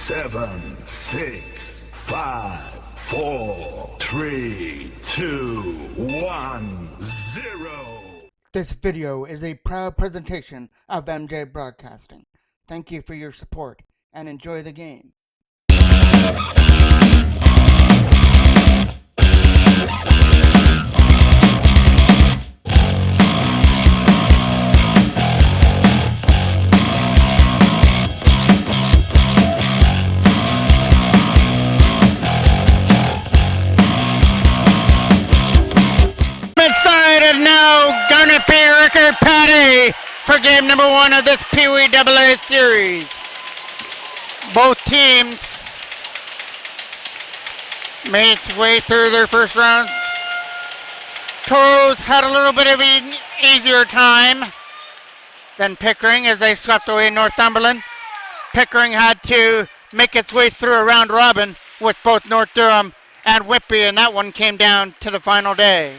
7, 6, 5, 4, 3, 2, 1, 0. This video is a proud presentation of MJ Broadcasting. Thank you for your support and enjoy the game. Inside and now gonna be Rickard Patty for game number 1 of this Pee Wee AA series. Both teams made its way through their first round. Toros had a little bit of an easier time than Pickering as they swept away Northumberland. Pickering had to make its way through a round robin with both North Durham and Whitby, and that one came down to the final day.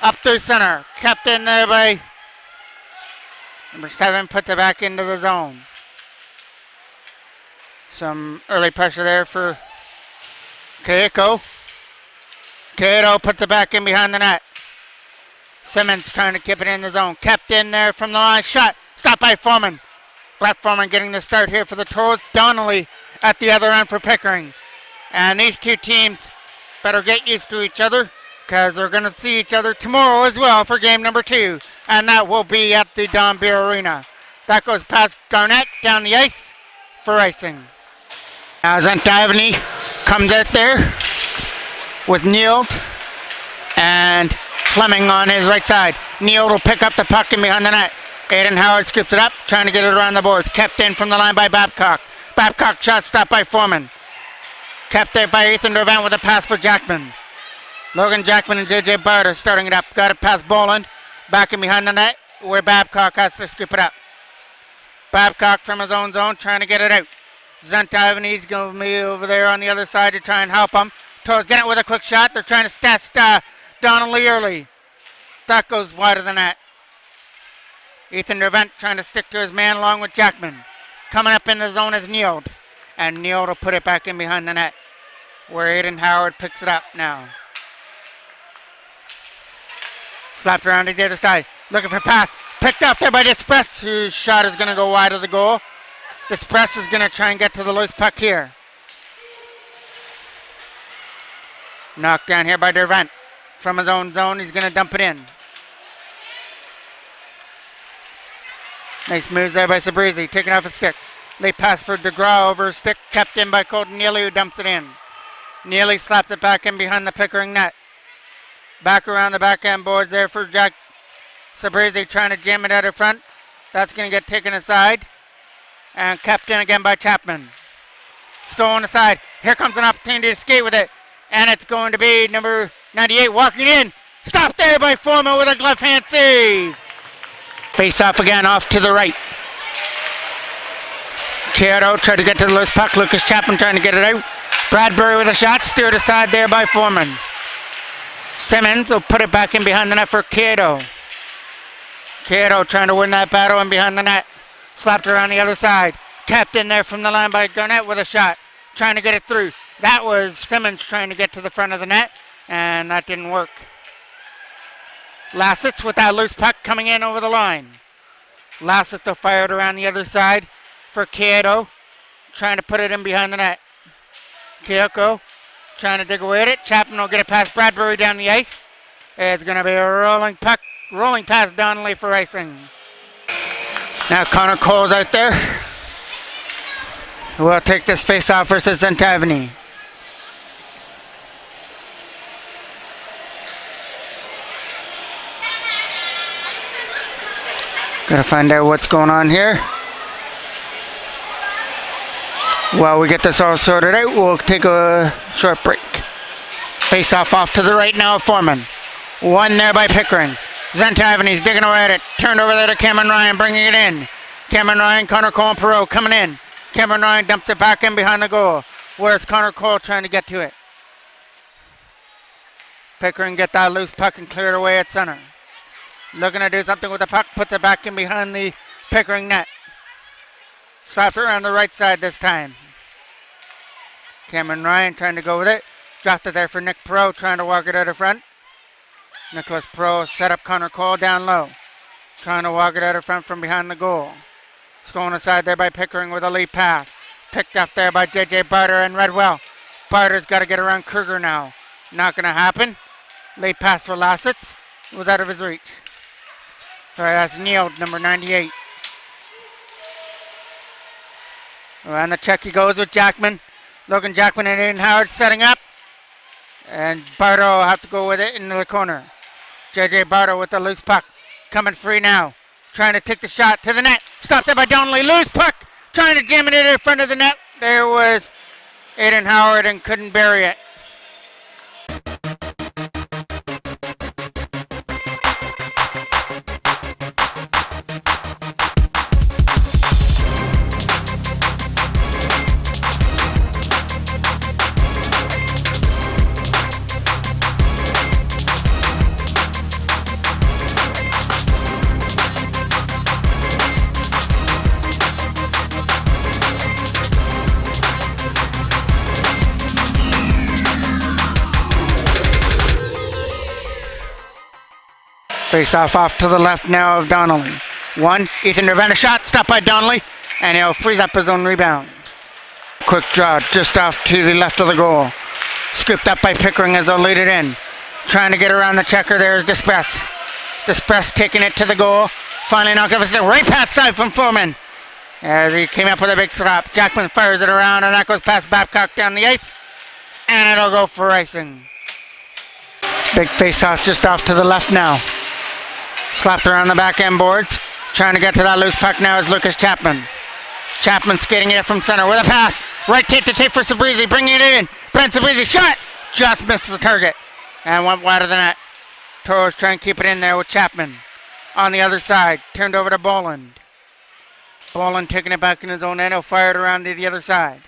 Up through center, kept in there by number 7, puts it back into the zone. Some early pressure there for Keiko. Keito puts it back in behind the net. Simmons trying to keep it in the zone. Kept in there from the line. Shot. Stopped by Foreman. Black Foreman getting the start here for the Toros. Donnelly at the other end for Pickering. And these two teams better get used to each other, because they're going to see each other tomorrow as well for game number 2. And that will be at the Don Beer Arena. That goes past Garnett down the ice for icing. Now Zentavany comes out there with Neal and Fleming on his right side. Neal will pick up the puck in behind the net. Aiden Howard scoops it up, trying to get it around the boards. Kept in from the line by Babcock. Babcock shot stopped by Foreman. Kept there by Ethan Dervant with a pass for Jackman. Logan Jackman and J.J. Barter starting it up. Got it past Boland. Back in behind the net where Babcock has to scoop it up. Babcock from his own zone trying to get it out. Zentavany's going to be over there on the other side to try and help him. Toros getting it with a quick shot. They're trying to test Donnelly early. That goes wide of the net. Ethan Dervant trying to stick to his man along with Jackman. Coming up in the zone is Neal. And Neal will put it back in behind the net where Aiden Howard picks it up now. Slapped around to the other side. Looking for pass. Picked up there by Despress, whose shot is going to go wide of the goal. Despress is going to try and get to the loose puck here. Knocked down here by Dervant. From his own zone, he's going to dump it in. Nice moves there by Sabrizi, taking off a stick. Late pass for DeGraw over a stick, kept in by Colton Neely, who dumps it in. Neely slaps it back in behind the Pickering net. Back around the backhand boards there for Jack Sabrizi, trying to jam it out of front. That's going to get taken aside. And kept in again by Chapman. Stolen aside. Here comes an opportunity to skate with it. And it's going to be number 98 walking in. Stopped there by Foreman with a glove hand save. Face off again off to the right. Keito tried to get to the loose puck. Lucas Chapman trying to get it out. Bradbury with a shot. Steered aside there by Foreman. Simmons will put it back in behind the net for Keito. Keito trying to win that battle in behind the net. Slapped around the other side. Kept in there from the line by Garnett with a shot. Trying to get it through. That was Simmons trying to get to the front of the net. And that didn't work. Lassitz with that loose puck coming in over the line. Lassitz will fire it around the other side for Keito. Trying to put it in behind the net. Keiko trying to dig away at it. Chapman will get it past Bradbury down the ice. It's going to be a rolling puck. Rolling past Donnelly for icing. Now Connor Cole's out there, who will take this face-off versus Zentavany. Gotta find out what's going on here. While we get this all sorted out, we'll take a short break. Face-off off to the right now of Foreman. One there by Pickering. Zentavany's digging away at it. Turned over there to Cameron Ryan, bringing it in. Cameron Ryan, Connor Cole, and Perot coming in. Cameron Ryan dumps it back in behind the goal. Where's Connor Cole trying to get to it? Pickering get that loose puck and clear it away at center. Looking to do something with the puck, puts it back in behind the Pickering net. Slapped around the right side this time. Cameron Ryan trying to go with it. Dropped it there for Nick Pro, trying to walk it out of front. Nicholas Pro set up Connor Cole down low. Trying to walk it out of front from behind the goal. Stolen aside there by Pickering with a lead pass. Picked up there by J.J. Barter and Redwell. Barter's got to get around Kruger now. Not going to happen. Late pass for Lassitz. Was out of his reach. Sorry, that's Neil, number 98. Around the check he goes with Jackman. Logan Jackman and Aiden Howard setting up. And Barter will have to go with it into the corner. J.J. Barter with the loose puck. Coming free now. Trying to take the shot to the net. Stopped there by Donnelly. Loose puck. Trying to jam it in front of the net. There was Aiden Howard and couldn't bury it. Face off to the left now of Donnelly. One, Ethan Ravenna shot, stopped by Donnelly, and he'll freeze up his own rebound. Quick draw just off to the left of the goal. Scooped up by Pickering as they'll lead it in. Trying to get around the checker there is Despress. Despress taking it to the goal. Finally knocked off a right pass side from Foreman. As he came up with a big stop. Jackman fires it around, and that goes past Babcock down the ice. And it'll go for icing. Big face off just off to the left now. Slapped around the back end boards. Trying to get to that loose puck now is Lucas Chapman. Chapman skating it from center with a pass. Right tape to tape for Sabrizi. Bringing it in. Brent Sabrizi shot. Just missed the target. And went wide of the net. Toros trying to keep it in there with Chapman. On the other side. Turned over to Boland. Boland taking it back in his own end. He'll fire it around to the other side.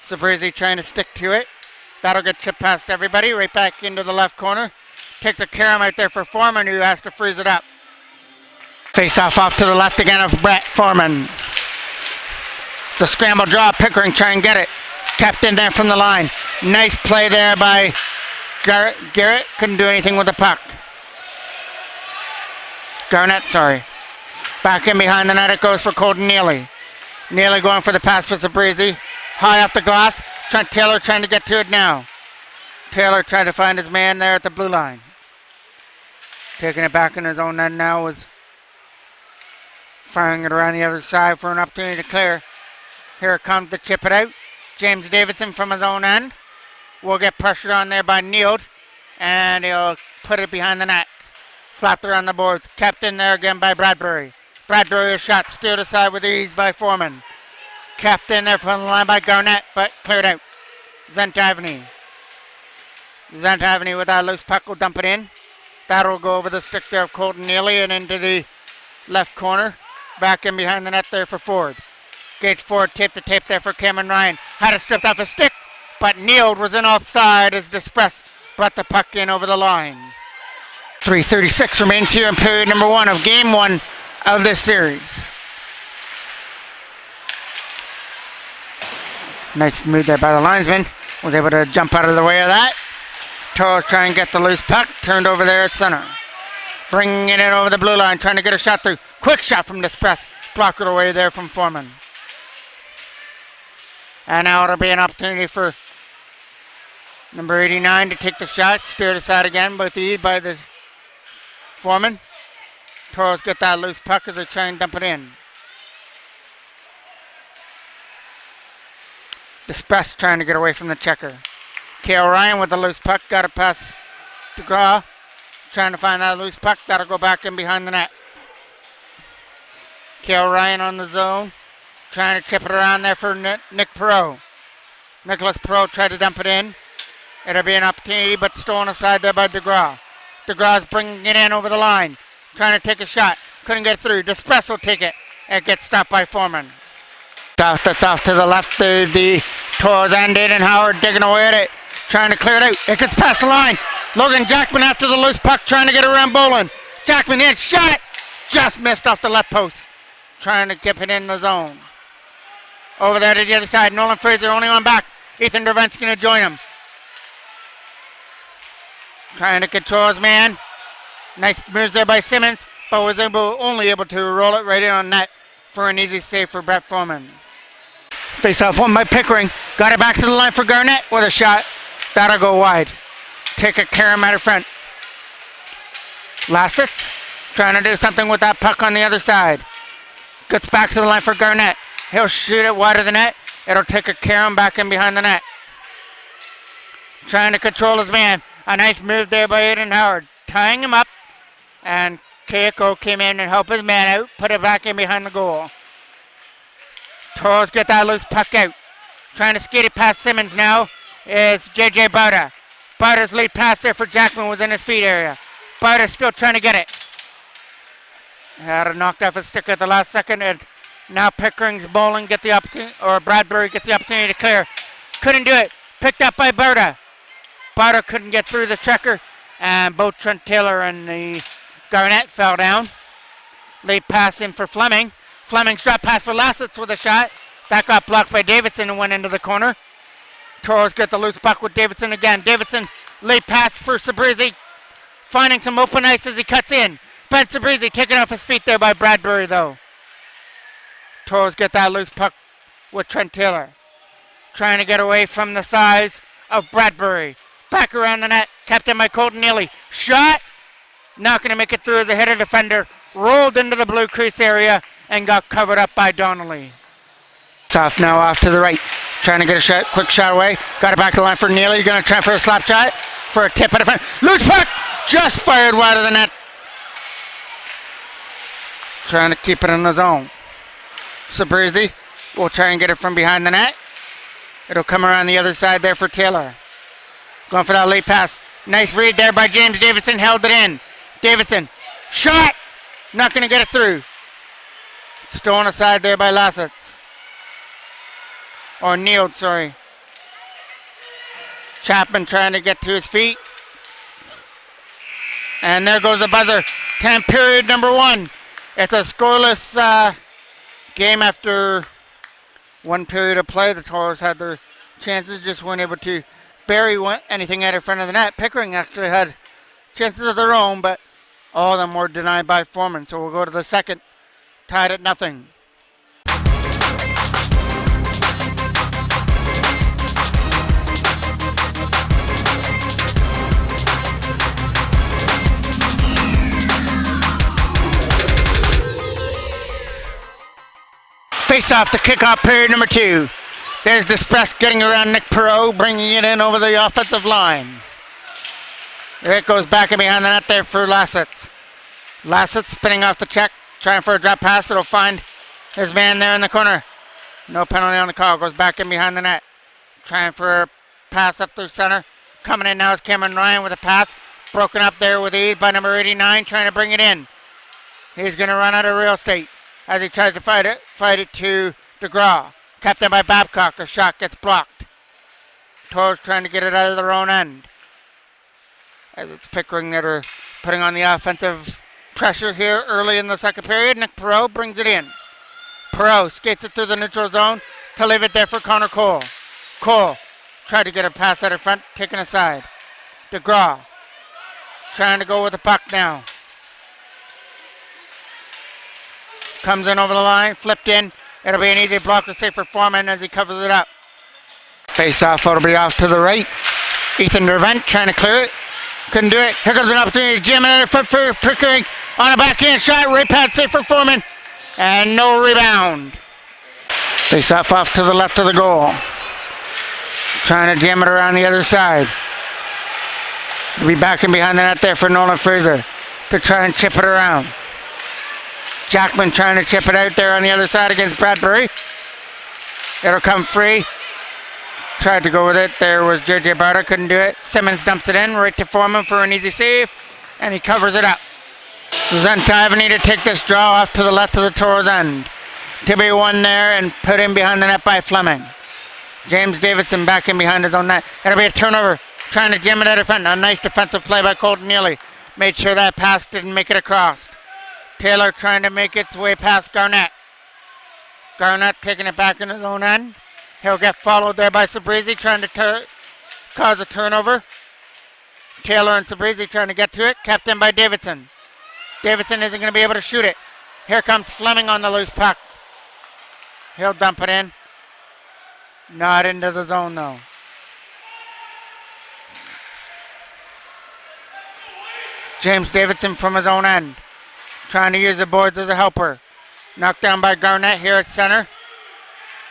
Sabrizi trying to stick to it. That'll get chipped past everybody. Right back into the left corner. Takes a carom out there for Foreman, who has to freeze it up. Face off to the left again of Brett Foreman. It's a scramble draw. Pickering trying and get it. Kept in there from the line. Nice play there by Garrett. Couldn't do anything with the puck. Garnett, sorry. Back in behind the net it goes for Colton Neely. Neely going for the pass for Sabrizi. High off the glass. Trent Taylor trying to get to it now. Taylor trying to find his man there at the blue line. Taking it back in his own end now was firing it around the other side for an opportunity to clear. Here it comes to chip it out. James Davidson from his own end will get pressured on there by Neeld, and he'll put it behind the net. Slapped around the boards. Kept in there again by Bradbury. Bradbury a shot steered aside with ease by Foreman. Kept in there from the line by Garnett, but cleared out. Zentavany with that loose puck will dump it in. That'll go over the stick there of Colton Neely and into the left corner. Back in behind the net there for Ford. Gage Ford taped the tape there for Cameron Ryan. Had it stripped off his stick, but Neeld was in offside as Despress brought the puck in over the line. 3:36 remains here in period number 1 of game 1 of this series. Nice move there by the linesman. Was able to jump out of the way of that. Toros trying to get the loose puck. Turned over there at center. Bringing it in over the blue line. Trying to get a shot through. Quick shot from Despress. Blocked it away there from Foreman. And now it'll be an opportunity for number 89 to take the shot. Steered aside again with ease by the Foreman. Toros get that loose puck as they try and dump it in. Despress trying to get away from the checker. Kale Ryan with the loose puck. Got it past DeGraw. Trying to find that loose puck. That'll go back in behind the net. Kale Ryan on the zone. Trying to chip it around there for Nick Perot. Nicholas Perot tried to dump it in. It'll be an opportunity, but stolen aside there by DeGraw. DeGraw's bringing it in over the line. Trying to take a shot. Couldn't get through. Despress will take it. It gets stopped by Foreman. That's off to the left of the Toros and Aiden Howard digging away at it. Trying to clear it out. It gets past the line. Logan Jackman after the loose puck trying to get around Boland. Jackman hit shot. Just missed off the left post. Trying to get it in the zone. Over there to the other side. Nolan Fraser, only one back. Ethan Dervent's going to join him. Trying to control his man. Nice moves there by Simmons, but was only able to roll it right in on net for an easy save for Brett Foreman. Face-off one by Pickering. Got it back to the line for Garnett with a shot. That'll go wide. Take a carom out of front. Lassitz trying to do something with that puck on the other side. Gets back to the line for Garnett. He'll shoot it wide of the net. It'll take a carom back in behind the net. Trying to control his man. A nice move there by Aiden Howard. Tying him up. And Keiko came in and helped his man out. Put it back in behind the goal. Toros get that loose puck out. Trying to skate it past Simmons now is J.J. Barta. Barta's lead pass there for Jackman was in his feet area. Barta's still trying to get it. Had it knocked off his stick at the last second, and now Pickering's bowling get the opportunity, or Bradbury gets the opportunity to clear. Couldn't do it. Picked up by Barta. Barta couldn't get through the checker, and both Trent Taylor and the Garnett fell down. Lead pass in for Fleming. Fleming's drop pass for Lassitz with a shot. That got blocked by Davidson and went into the corner. Toros get the loose puck with Davidson again. Davidson, late pass for Sabrizi. Finding some open ice as he cuts in. Ben Sabrizi taken off his feet there by Bradbury though. Toros get that loose puck with Trent Taylor. Trying to get away from the size of Bradbury. Back around the net. Kept in by Colton Neely. Shot. Not going to make it through as a header defender. Rolled into the blue crease area and got covered up by Donnelly. Soft now off to the right. Trying to get a shot, quick shot away. Got it back to the line for Neely. Going to try for a slap shot. For a tip at the front. Loose puck! Just fired wide of the net. Trying to keep it in the zone. Sabrizi will try and get it from behind the net. It'll come around the other side there for Taylor. Going for that late pass. Nice read there by James Davidson. Held it in. Davidson. Shot! Not going to get it through. Stolen aside there by Lassitz. Or Neal, sorry. Chapman trying to get to his feet. And there goes the buzzer. 10 period number 1. It's a scoreless game after one period of play. The Toros had their chances, just weren't able to bury anything out in front of the net. Pickering actually had chances of their own, but all of them were denied by Foreman. So we'll go to the second, tied at 0. Face off to kick off period number 2. There's Despress getting around Nick Perreault, bringing it in over the offensive line. It goes back and behind the net there for Lassitz. Lassitz spinning off the check, trying for a drop pass. It'll find his man there in the corner. No penalty on the call. Goes back in behind the net. Trying for a pass up through center. Coming in now is Cameron Ryan with a pass. Broken up there with ease by number 89, trying to bring it in. He's going to run out of real estate as he tries to fight it to DeGraw. Kept in by Babcock. A shot gets blocked. Toros trying to get it out of their own end. As it's Pickering that are putting on the offensive pressure here early in the second period. Nick Perreault brings it in. Perreault skates it through the neutral zone to leave it there for Connor Cole. Cole tried to get a pass out in front, taken aside. DeGraw trying to go with the puck now. Comes in over the line, flipped in. It'll be an easy blocker save for Foreman as he covers it up. Face off, it'll be off to the right. Ethan Dervent trying to clear it. Couldn't do it. Here comes an opportunity. Jim in the foot for Pickering on a backhand shot. Right pad save for Foreman. And no rebound. Face off to the left of the goal. Trying to jam it around the other side. It'll be back in behind the net there for Nolan Fraser to try and chip it around. Jackman trying to chip it out there on the other side against Bradbury. It'll come free. Tried to go with it. There was J.J. Barta. Couldn't do it. Simmons dumps it in right to Foreman for an easy save. And he covers it up. Zentaiva need to take this draw off to the left of the Toros end. To be one there and put in behind the net by Fleming. James Davidson back in behind his own net. It'll be a turnover. Trying to jam it out of front. A nice defensive play by Colton Neely. Made sure that pass didn't make it across. Taylor trying to make its way past Garnett. Garnett taking it back in his own end. He'll get followed there by Sabrizi trying to cause a turnover. Taylor and Sabrizi trying to get to it. Kept in by Davidson. Davidson isn't going to be able to shoot it. Here comes Fleming on the loose puck. He'll dump it in. Not into the zone though. James Davidson from his own end. Trying to use the boards as a helper. Knocked down by Garnett here at center.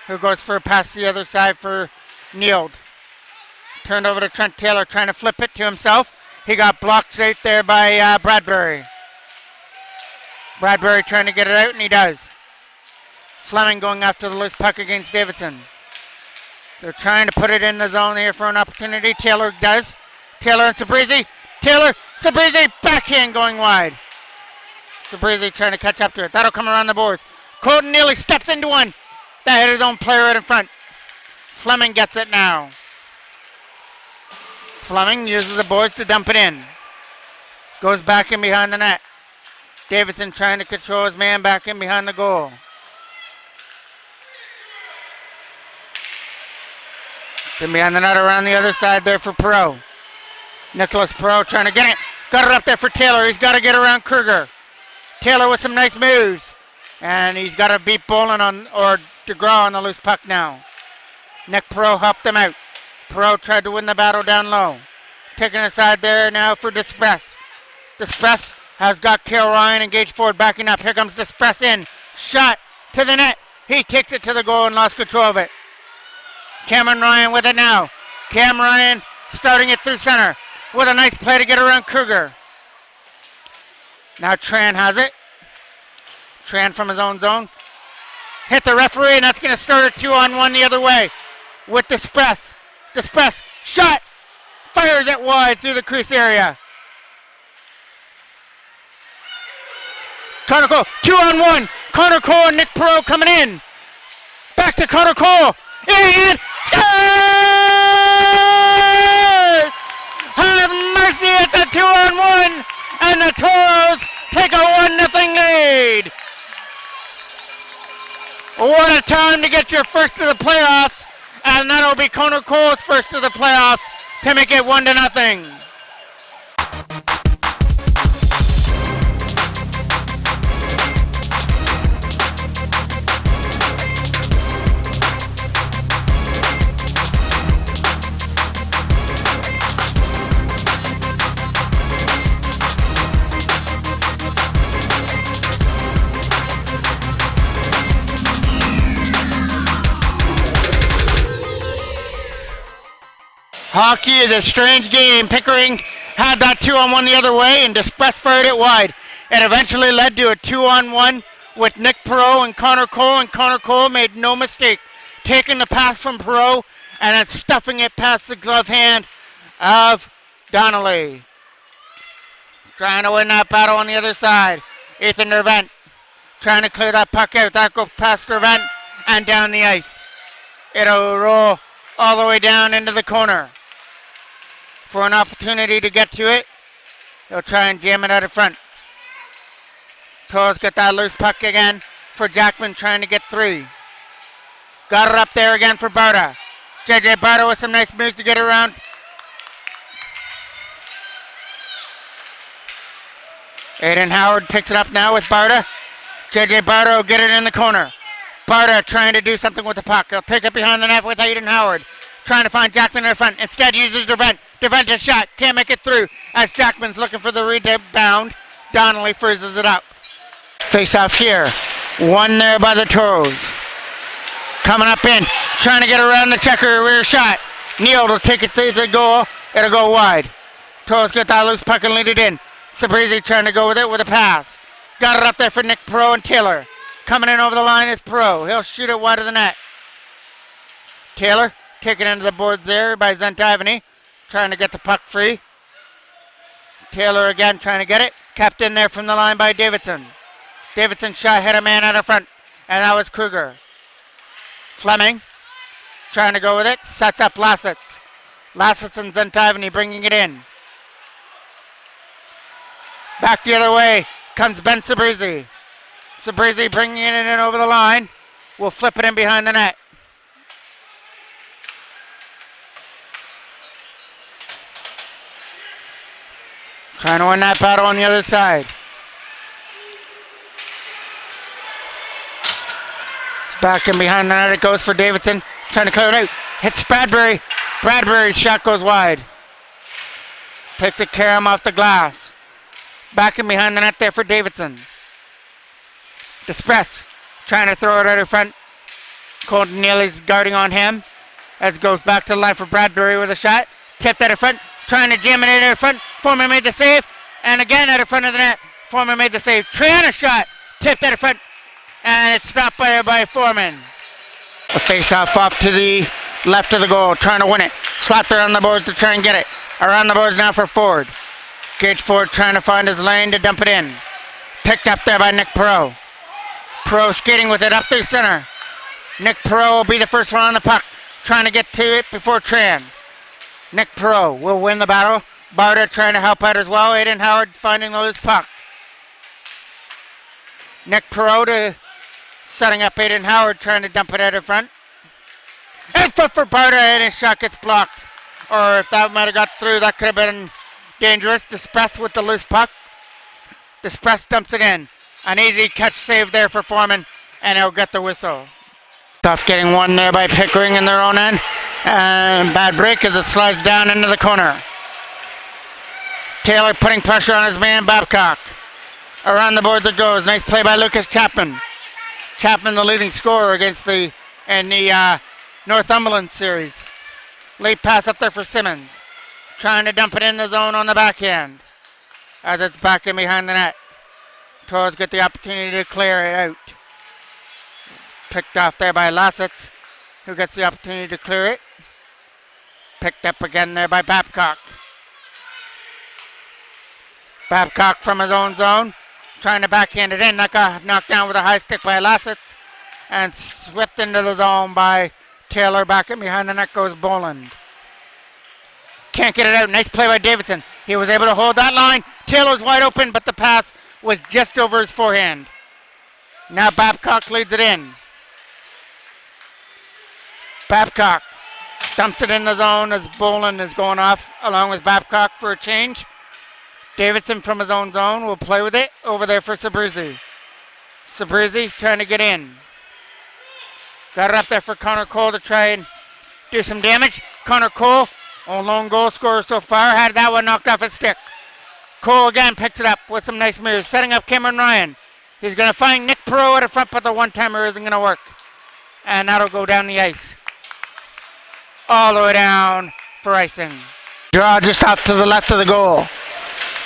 Who goes for a pass to the other side for Neild. Turned over to Trent Taylor trying to flip it to himself. He got blocked right there by Bradbury. Bradbury trying to get it out, and he does. Fleming going after the loose puck against Davidson. They're trying to put it in the zone here for an opportunity. Taylor does. Taylor and Sabrizi. Taylor, Sabrizi, backhand going wide. Sabrizi trying to catch up to it. That'll come around the boards. Colton nearly steps into one. That hit his own player right in front. Fleming gets it now. Fleming uses the boards to dump it in. Goes back in behind the net. Davidson trying to control his man back in behind the goal. Then behind the net around the other side there for Perot. Nicholas Perot trying to get it. Got it up there for Taylor. He's got to get around Kruger. Taylor with some nice moves. And he's got to beat Bolin on, or DeGraw on the loose puck now. Nick Perot helped him out. Perot tried to win the battle down low. Taking it aside there now for Despress. Despress has got Cale Ryan engaged forward, backing up. Here comes Despress in. Shot to the net. He takes it to the goal and lost control of it. Cameron Ryan with it now. Cam Ryan starting it through center with a nice play to get around Kruger. Now Tran has it. Tran from his own zone. Hit the referee, and that's going to start a 2-on-1 the other way with Despress. Despress, shot, fires it wide through the crease area. Connor Cole, 2-on-1. Connor Cole and Nick Perot coming in. Back to Connor Cole. And scores! Have mercy, it's a 2-on-1. And the Toros take a 1-0 lead. What a time to get your first to the playoffs. And that'll be Connor Cole's first to the playoffs to make it 1-0. Hockey is a strange game. Pickering had that 2-on-1 the other way and Despress fired it wide. It eventually led to a 2-on-1 with Nick Perot and Connor Cole made no mistake, taking the pass from Perot and then stuffing it past the glove hand of Donnelly. Trying to win that battle on the other side. Ethan Dervent trying to clear that puck out. That goes past Dervent and down the ice. It'll roll all the way down into the corner. For an opportunity to get to it, they'll try and jam it out of front. Toros got that loose puck again for Jackman trying to get 3. Got it up there again for Barta. JJ Barta with some nice moves to get around. Aiden Howard picks it up now with Barta. JJ Barta will get it in the corner. Barta trying to do something with the puck. He'll take it behind the net with Aiden Howard. Trying to find Jackman in the front. Instead uses Dervent. Dervent a shot. Can't make it through as Jackman's looking for the rebound. Donnelly freezes it up. Face off here. One there by the Toros. Coming up in. Trying to get around the checker. Rear shot. Neild will take it to the goal. It'll go wide. Toros get that loose puck and lead it in. Sabrizi trying to go with it with a pass. Got it up there for Nick Perot and Taylor. Coming in over the line is Perot. He'll shoot it wide of the net. Taylor taken into the boards there by Zentivany. Trying to get the puck free. Taylor again trying to get it. Kept in there from the line by Davidson. Davidson shot hit a man out of front. And that was Kruger. Fleming trying to go with it. Sets up Lassitz. Lassitz and Zentivany bringing it in. Back the other way comes Ben Sabrizi. Sabrizi bringing it in over the line. will flip it in behind the net. Trying to win that battle on the other side. It's back in behind the net. It goes for Davidson. Trying to clear it out. Hits Bradbury. Bradbury's shot goes wide. Takes a carom off the glass. Back in behind the net there for Davidson. Despress trying to throw it out in front. Colton Neely's guarding on him. As it goes back to the line for Bradbury with a shot. Tipped out in front. Trying to jam it in in front. Foreman made the save. And again out in front of the net. Foreman made the save. Triana shot. Tipped out in front. And it's stopped by Foreman. A face-off off to the left of the goal. Trying to win it. Slapped around the boards to try and get it. Around the boards now for Ford. Gage Ford trying to find his lane to dump it in. Picked up there by Nick Perot. Perot skating with it up through center. Nick Perot will be the first one on the puck. Trying to get to it before Tran. Nick Perot will win the battle. Barter trying to help out as well. Aiden Howard finding the loose puck. Nick Perot setting up Aiden Howard trying to dump it out in front. And foot for Barter and his shot gets blocked. Or if that might have got through, that could have been dangerous. Despress with the loose puck. Despress dumps it in. An easy catch save there for Foreman. And he'll get the whistle. Tough getting one there by Pickering in their own end. And bad break as it slides down into the corner. Taylor putting pressure on his man Babcock. Around the boards it goes. Nice play by Lucas Chapman. Chapman the leading scorer against in the Northumberland series. Late pass up there for Simmons. Trying to dump it in the zone on the backhand. As it's back in behind the net. Toros get the opportunity to clear it out. Picked off there by Lassitz, who gets the opportunity to clear it. Picked up again there by Babcock. Babcock from his own zone. Trying to backhand it in. That got knocked down with a high stick by Lassitz. And swept into the zone by Taylor. Back in behind the net goes Boland. Can't get it out. Nice play by Davidson. He was able to hold that line. Taylor's wide open, but the pass was just over his forehand. Now Babcock leads it in. Babcock dumps it in the zone as Boland is going off along with Babcock for a change. Davidson from his own zone will play with it over there for Sabrizi. Sabrizi trying to get in. Got it up there for Connor Cole to try and do some damage. Connor Cole, lone goal scorer so far, had that one knocked off his stick. Cole again picks it up with some nice moves, setting up Cameron Ryan. He's going to find Nick Perot at the front, but the one-timer isn't going to work. And that'll go down the ice. All the way down for icing. Draw just off to the left of the goal.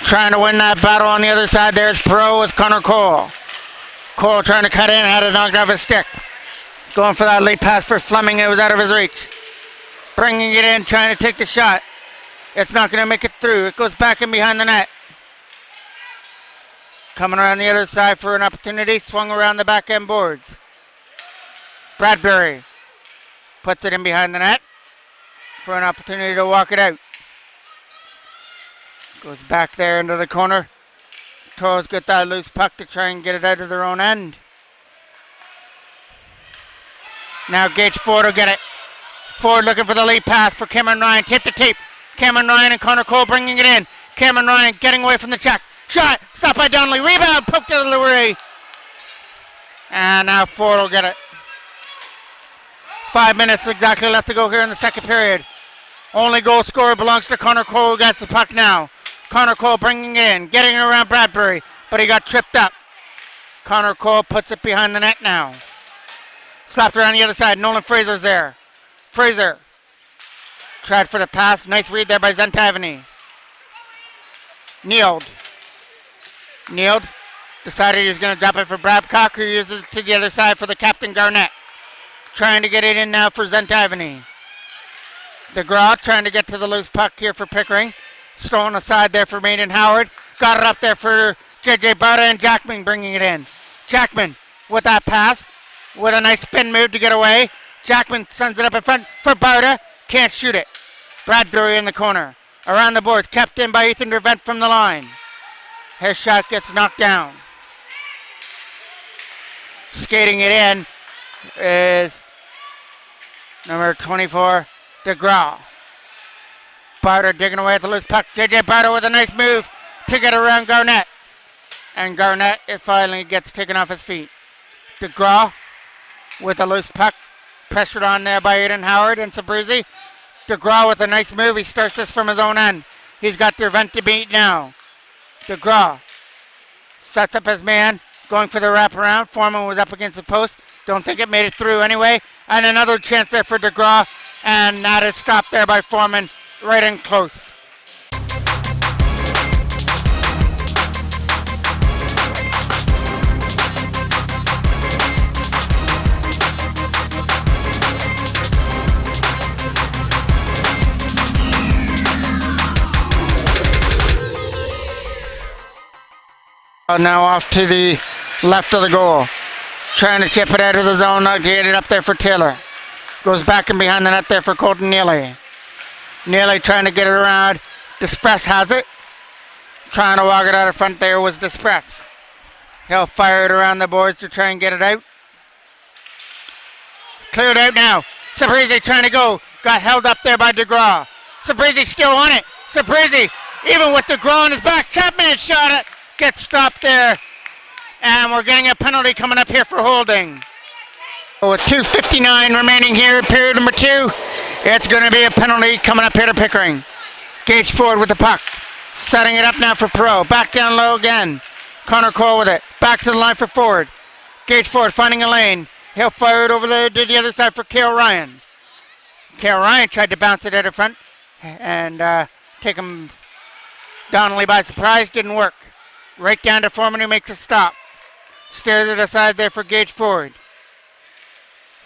Trying to win that battle on the other side. There's Perot with Connor Cole. Cole trying to cut in, had it knocked off his stick. Going for that late pass for Fleming. It was out of his reach. Bringing it in, trying to take the shot. It's not going to make it through. It goes back in behind the net. Coming around the other side for an opportunity. Swung around the back end boards. Bradbury puts it in behind the net for an opportunity to walk it out. Goes back there into the corner. Toros get that loose puck to try and get it out of their own end. Now Gage Ford will get it. Ford looking for the late pass for Cameron Ryan. Tip to tape. Cameron Ryan and Connor Cole bringing it in. Cameron Ryan getting away from the check. Shot. Stopped by Donnelly. Rebound. Poked to the Lurie. And now Ford will get it. 5 minutes exactly left to go here in the second period. Only goal scorer belongs to Connor Cole, who gets the puck now. Connor Cole bringing it in. Getting it around Bradbury. But he got tripped up. Connor Cole puts it behind the net now. Slapped around the other side. Nolan Fraser's there. Fraser tried for the pass. Nice read there by Zentavany. Kneeled. Decided he was going to drop it for Babcock, who uses it to the other side for the captain Garnett. Trying to get it in now for Zentavany. DeGraw trying to get to the loose puck here for Pickering. Stolen aside there for Maiden Howard. Got it up there for J.J. Barta and Jackman bringing it in. Jackman with that pass. With a nice spin move to get away. Jackman sends it up in front for Barta. Can't shoot it. Bradbury in the corner. Around the boards. Kept in by Ethan Dervent from the line. His shot gets knocked down. Skating it in is number 24, DeGraw. Barter digging away at the loose puck. JJ Barter with a nice move to get around Garnett. And Garnett finally gets taken off his feet. DeGraw with a loose puck. Pressured on there by Aiden Howard and Sabrizi. DeGraw with a nice move. He starts this from his own end. He's got their vent to beat now. DeGraw sets up his man. Going for the wraparound. Foreman was up against the post. Don't think it made it through anyway. And another chance there for DeGraw. And that is stopped there by Foreman. Right in close. Now off to the left of the goal. Trying to chip it out of the zone. Now to get it up there for Taylor. Goes back and behind the net there for Colton Neely. Neely trying to get it around. Despress has it. Trying to walk it out of front there was Despress. He'll fire it around the boards to try and get it out. Cleared out now. Sabrizi trying to go. Got held up there by DeGraw. Sabrizi still on it. Sabrizi, even with DeGraw on his back. Chapman shot it. Gets stopped there. And we're getting a penalty coming up here for holding. With 2:59 remaining here in period number 2. It's going to be a penalty coming up here to Pickering. Gage Ford with the puck. Setting it up now for Perot. Back down low again. Connor Cole with it. Back to the line for Ford. Gage Ford finding a lane. He'll fire it over there to the other side for Cale Ryan. Cale Ryan tried to bounce it out of front and take him Donnelly by surprise. Didn't work. Right down to Foreman who makes a stop. Steers it aside there for Gage Ford.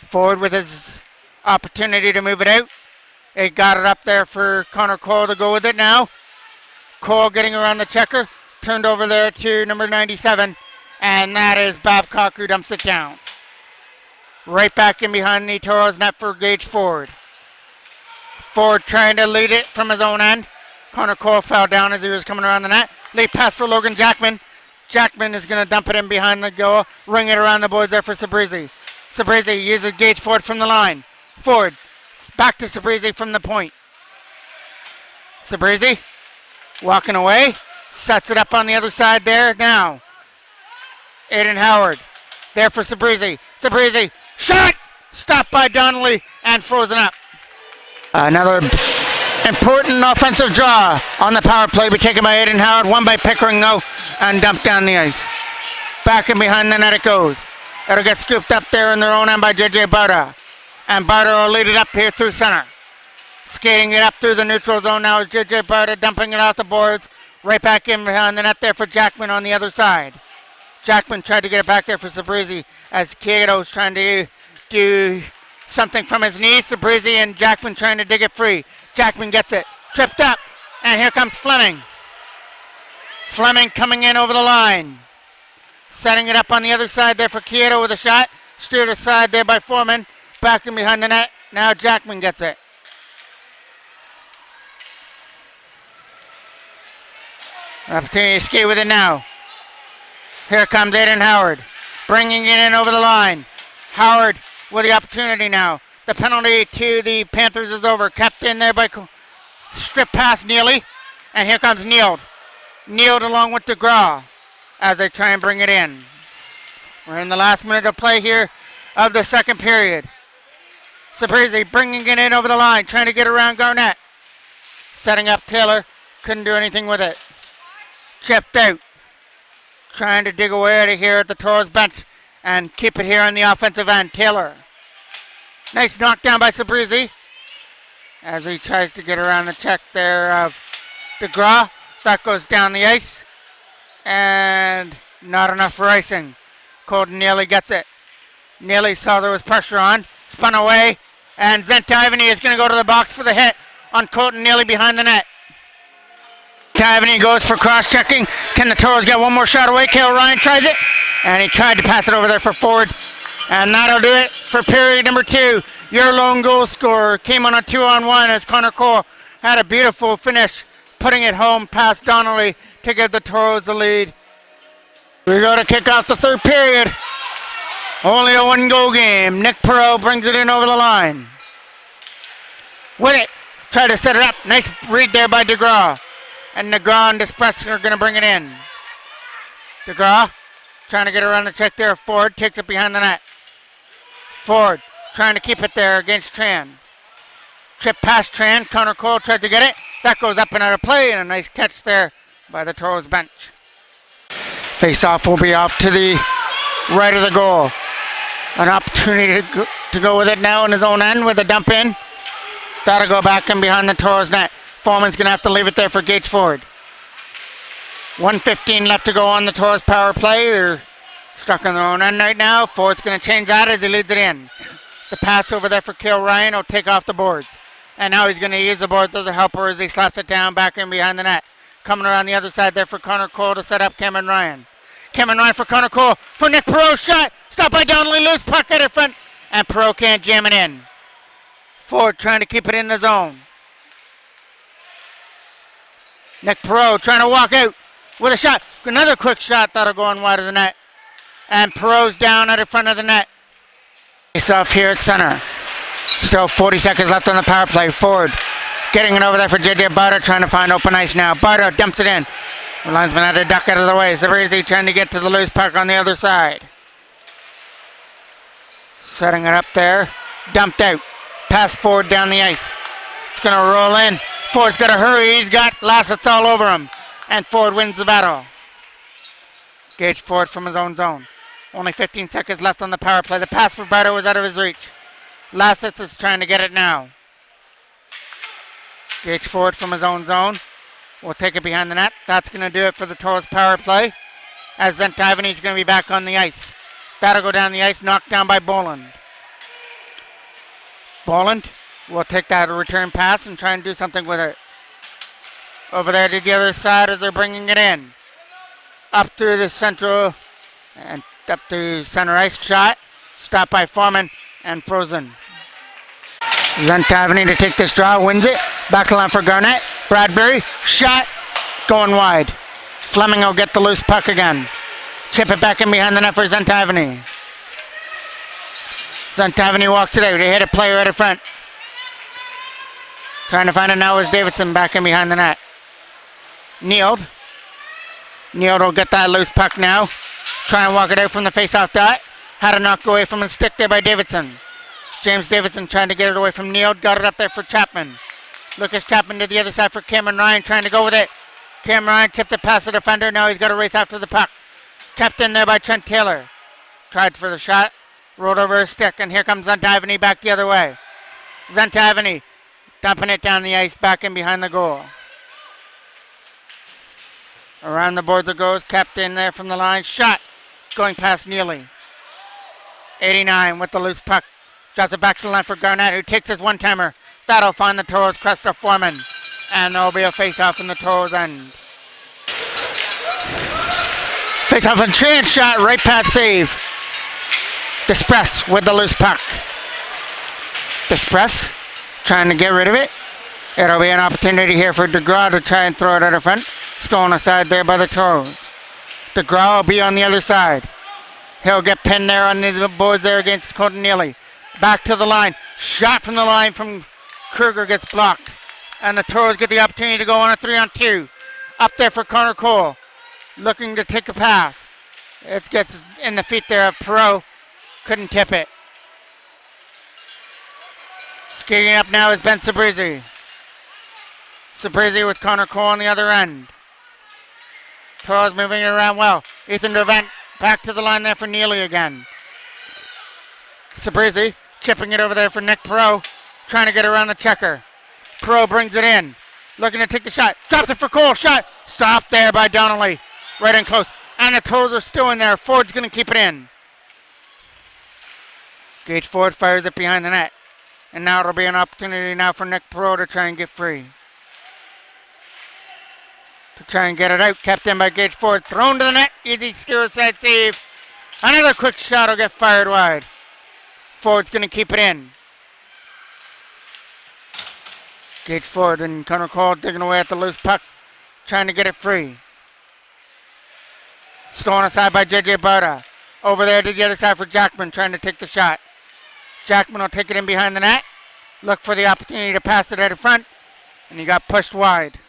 Ford with his opportunity to move it out. He got it up there for Connor Cole to go with it now. Cole getting around the checker. Turned over there to number 97. And that is Babcock who dumps it down. Right back in behind the Toros net for Gage Ford. Ford trying to lead it from his own end. Connor Cole fell down as he was coming around the net. Late pass for Logan Jackman. Jackman is going to dump it in behind the goal. Ring it around the boards there for Sabrizi. Sabrizi uses Gage Ford from the line. Ford back to Sabrizi from the point. Sabrizi walking away. Sets it up on the other side there now. Aiden Howard there for Sabrizi. Sabrizi shot! Stopped by Donnelly and frozen up. Another important offensive draw on the power play be taken by Aiden Howard. Won by Pickering though and dumped down the ice. Back and behind the net it goes. It'll get scooped up there in their own end by JJ Barta. And Barta will lead it up here through center. Skating it up through the neutral zone now is JJ Barta dumping it off the boards. Right back in behind the net there for Jackman on the other side. Jackman tried to get it back there for Sabrizi as Kato's trying to do something from his knees. Sabrizi and Jackman trying to dig it free. Jackman gets it. Tripped up. And here comes Fleming. Fleming coming in over the line. Setting it up on the other side there for Kyoto with a shot. Steered aside there by Foreman. Back in behind the net. Now Jackman gets it. Opportunity to skate with it now. Here comes Aiden Howard. Bringing it in over the line. Howard with the opportunity now. The penalty to the Panthers is over. Kept in there by strip past Neely. And here comes Neild. Neild along with DeGraw as they try and bring it in. We're in the last minute of play here of the second period. Sabrizi bringing it in over the line. Trying to get around Garnett. Setting up Taylor. Couldn't do anything with it. Chipped out. Trying to dig away out of here at the Toros bench and keep it here on the offensive end. Taylor. Nice knockdown by Sabrizi as he tries to get around the check there of DeGraw. That goes down the ice and not enough for icing. Colton Neely gets it. Neely saw there was pressure on. Spun away and Zentivany is going to go to the box for the hit on Colton Neely behind the net. Zentivany goes for cross-checking. Can the Toros get one more shot away? Cale Ryan tries it and he tried to pass it over there for Ford. And that'll do it for period number 2. Your lone goal scorer came on a 2-on-1 as Connor Cole had a beautiful finish, putting it home past Donnelly to give the Toros the lead. We go to kick off the third period. Only a one-goal game. Nick Perot brings it in over the line. With it. Try to set it up. Nice read there by DeGraw. And DeGraw and Despress are going to bring it in. DeGraw trying to get around the check there. Ford takes it behind the net. Ford trying to keep it there against Tran. Chip past Tran. Connor Cole tried to get it. That goes up and out of play. And a nice catch there by the Toros bench. Face-off will be off to the right of the goal. An opportunity to go with it now in his own end with a dump in. That'll go back in behind the Toros net. Foreman's going to have to leave it there for Gage Ford. 1:15 left to go on the Toros power play. They're stuck in their own end right now. Ford's going to change that as he leads it in. The pass over there for Cale Ryan will take off the boards. And now he's going to use the boards as a helper as he slaps it down back in behind the net. Coming around the other side there for Connor Cole to set up Cameron Ryan. Cameron Ryan for Connor Cole. For Nick Perot. Shot. Stopped by Donnelly. Loose puck at the front. And Perot can't jam it in. Ford trying to keep it in the zone. Nick Perot trying to walk out with a shot. Another quick shot that'll go on wide of the net. And Perot's down at the front of the net. Face off here at center. Still 40 seconds left on the power play. Ford getting it over there for JJ Barter, trying to find open ice now. Barter dumps it in. The linesman had to duck out of the way. Zabrizzi trying to get to the loose puck on the other side. Setting it up there. Dumped out. Pass Ford down the ice. It's going to roll in. Ford's got to hurry. He's got Lassett's all over him. And Ford wins the battle. Gage Ford from his own zone. Only 15 seconds left on the power play. The pass for Barter was out of his reach. Lassett's is trying to get it now. Gage Ford from his own zone. We'll take it behind the net. That's going to do it for the Toros power play. As Zentavany's going to be back on the ice. That'll go down the ice, knocked down by Boland. Boland will take that return pass and try and do something with it. Over there to the other side as they're bringing it in. Up through the central and up to center ice shot. Stopped by Foreman and frozen. Zentavany to take this draw, wins it. Back to the line for Garnett. Bradbury, shot, going wide. Fleming will get the loose puck again. Chip it back in behind the net for Zentavany. Zentavany walks it out. They hit a player right in front. Trying to find it now is Davidson back in behind the net. Neald will get that loose puck now. Try and walk it out from the face-off dot. Had a knock away from his stick there by Davidson. James Davidson trying to get it away from Neald. Got it up there for Chapman. Lucas Chapman to the other side for Cameron Ryan trying to go with it. Cameron Ryan tipped it past the defender. Now he's got to race after the puck. Kept in there by Trent Taylor. Tried for the shot. Rolled over his stick. And here comes Zentavany back the other way. Zentavany dumping it down the ice back in behind the goal. Around the boards it goes. Kept in there from the line. Shot. Going past Neely. 89 with the loose puck. Drops it back to the line for Garnett, who takes his one-timer. That'll find the Toros crest of Foreman. And there'll be a face-off in the Toros end. Face-off and chance shot. Right pad save. Despress with the loose puck. Despress trying to get rid of it. It'll be an opportunity here for DeGraw to try and throw it out of front. Stolen aside there by the Toros. DeGraw will be on the other side. He'll get pinned there on the boards there against Colton Neely. Back to the line. Shot from the line from Kruger gets blocked. And the Toros get the opportunity to go on a 3-on-2. Up there for Connor Cole. Looking to take a pass. It gets in the feet there of Perot. Couldn't tip it. Skating up now is Ben Zabrizzi. Zabrizzi with Connor Cole on the other end. Toros moving it around well. Ethan Dervent back to the line there for Neely again. Zabrizzi chipping it over there for Nick Perot. Trying to get around the checker. Perot brings it in. Looking to take the shot. Drops it for Cole. Shot. Stopped there by Donnelly. Right in close. And the Toros are still in there. Ford's going to keep it in. Gage Ford fires it behind the net. And now it'll be an opportunity now for Nick Perot to try and get free. To try and get it out. Kept in by Gage Ford. Thrown to the net. Easy steer side save. Another quick shot will get fired wide. Ford's going to keep it in. Gage Ford and Connor Cole digging away at the loose puck. Trying to get it free. Stolen aside by JJ Barta. Over there to the other side for Jackman, trying to take the shot. Jackman will take it in behind the net. Look for the opportunity to pass it out in front. And he got pushed wide.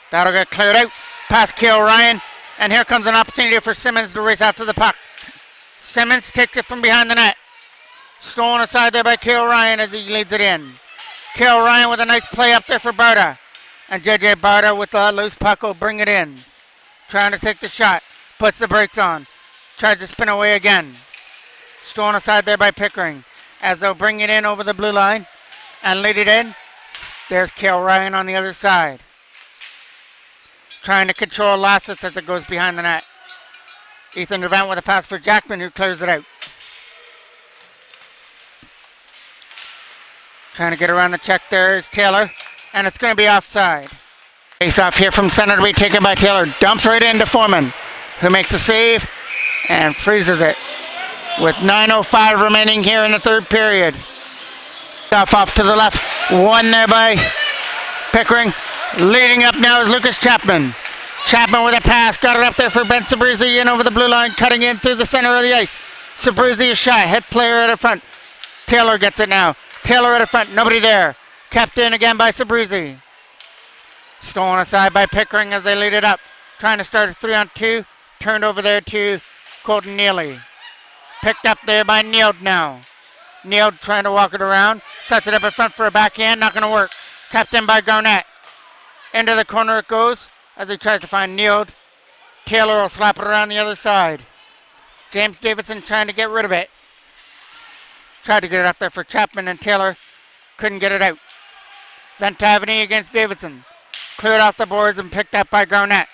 That'll get cleared out. Past Kale Ryan. And here comes an opportunity for Simmons to race after the puck. Simmons takes it from behind the net. Stolen aside there by Kale Ryan as he leads it in. Kale Ryan with a nice play up there for Barta. And JJ Barta with the loose puck will bring it in. Trying to take the shot. Puts the brakes on. Tries to spin away again. Stolen aside there by Pickering. As they'll bring it in over the blue line. And lead it in. There's Kale Ryan on the other side. Trying to control Lassitz as it goes behind the net. Ethan Devant with a pass for Jackman, who clears it out. Trying to get around the check there is Taylor. And it's going to be offside. Face off here from center to be taken by Taylor. Dumps right into Foreman, who makes a save and freezes it. With 9:05 remaining here in the third period. Off to the left. One there by Pickering. Leading up now is Lucas Chapman. Chapman with a pass. Got it up there for Ben Sabruzzi in over the blue line. Cutting in through the center of the ice. Sabruzzi is shy. Head player at the front. Taylor gets it now. Taylor at the front. Nobody there. Kept in again by Sabruzzi. Stolen aside by Pickering as they lead it up. Trying to start a 3-on-2. Turned over there to Colton Neely. Picked up there by Neild now. Neild trying to walk it around. Sets it up in front for a backhand. Not going to work. Kept in by Garnett. Into the corner it goes as he tries to find Neild. Taylor will slap it around the other side. James Davidson trying to get rid of it. Tried to get it up there for Chapman and Taylor. Couldn't get it out. Zentavany against Davidson. Cleared off the boards and picked up by Garnett.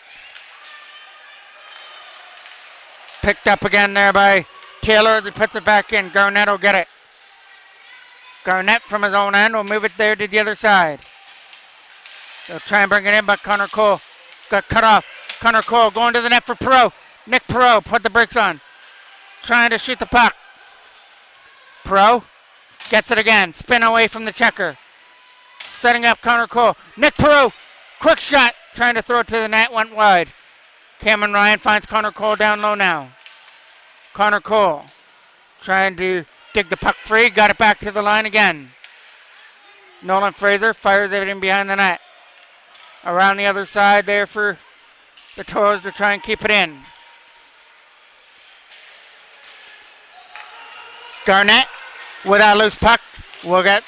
Picked up again there by Taylor as he puts it back in. Garnett will get it. Garnett from his own end will move it there to the other side. They'll try and bring it in, but Connor Cole got cut off. Connor Cole going to the net for Perreault. Nick Perreault put the brakes on. Trying to shoot the puck. Perreault gets it again. Spin away from the checker. Setting up Connor Cole. Nick Perreault. Quick shot. Trying to throw it to the net. Went wide. Cameron Ryan finds Connor Cole down low now. Connor Cole trying to dig the puck free. Got it back to the line again. Nolan Fraser fires it in behind the net. Around the other side there for the Toros to try and keep it in. Garnett with that loose puck will get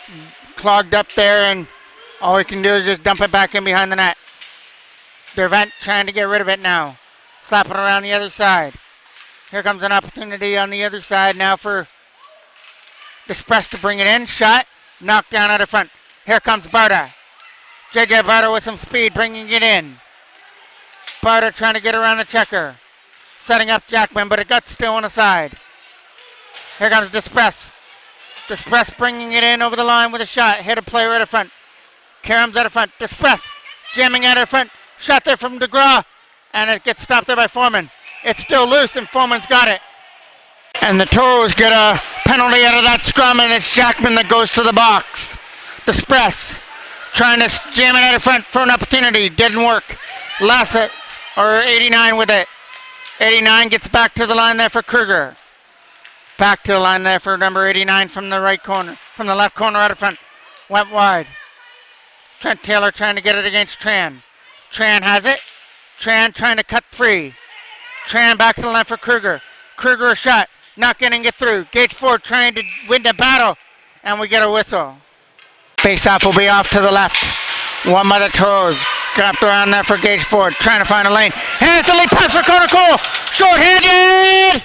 clogged up there, and all we can do is just dump it back in behind the net. Dervent trying to get rid of it now. Slap it around the other side. Here comes an opportunity on the other side now for Despress to bring it in. Shot. Knocked down out of front. Here comes Barta. JJ Barta with some speed bringing it in. Barta trying to get around the checker. Setting up Jackman, but it got stolen aside. Here comes Despress. Despress bringing it in over the line with a shot. Hit a player at the front. Karam's at the front. Despress jamming at the front. Shot there from DeGraw. And it gets stopped there by Foreman. It's still loose and Foreman's got it. And the Toros get a penalty out of that scrum, and it's Jackman that goes to the box. Despress trying to jam it out of front for an opportunity. Didn't work. Lassett, or 89 with it. 89 gets back to the line there for Kruger. Back to the line there for number 89 from the right corner. From the left corner out of front. Went wide. Trent Taylor trying to get it against Tran. Tran has it. Tran trying to cut free. Tran back to the line for Kruger. Kruger a shot. Not getting it through. Gage Ford trying to win the battle. And we get a whistle. Face-off will be off to the left. One by the Toros. Grabbed around there for Gage Ford. Trying to find a lane. And it's a lead pass for Connor Cole. Short-handed.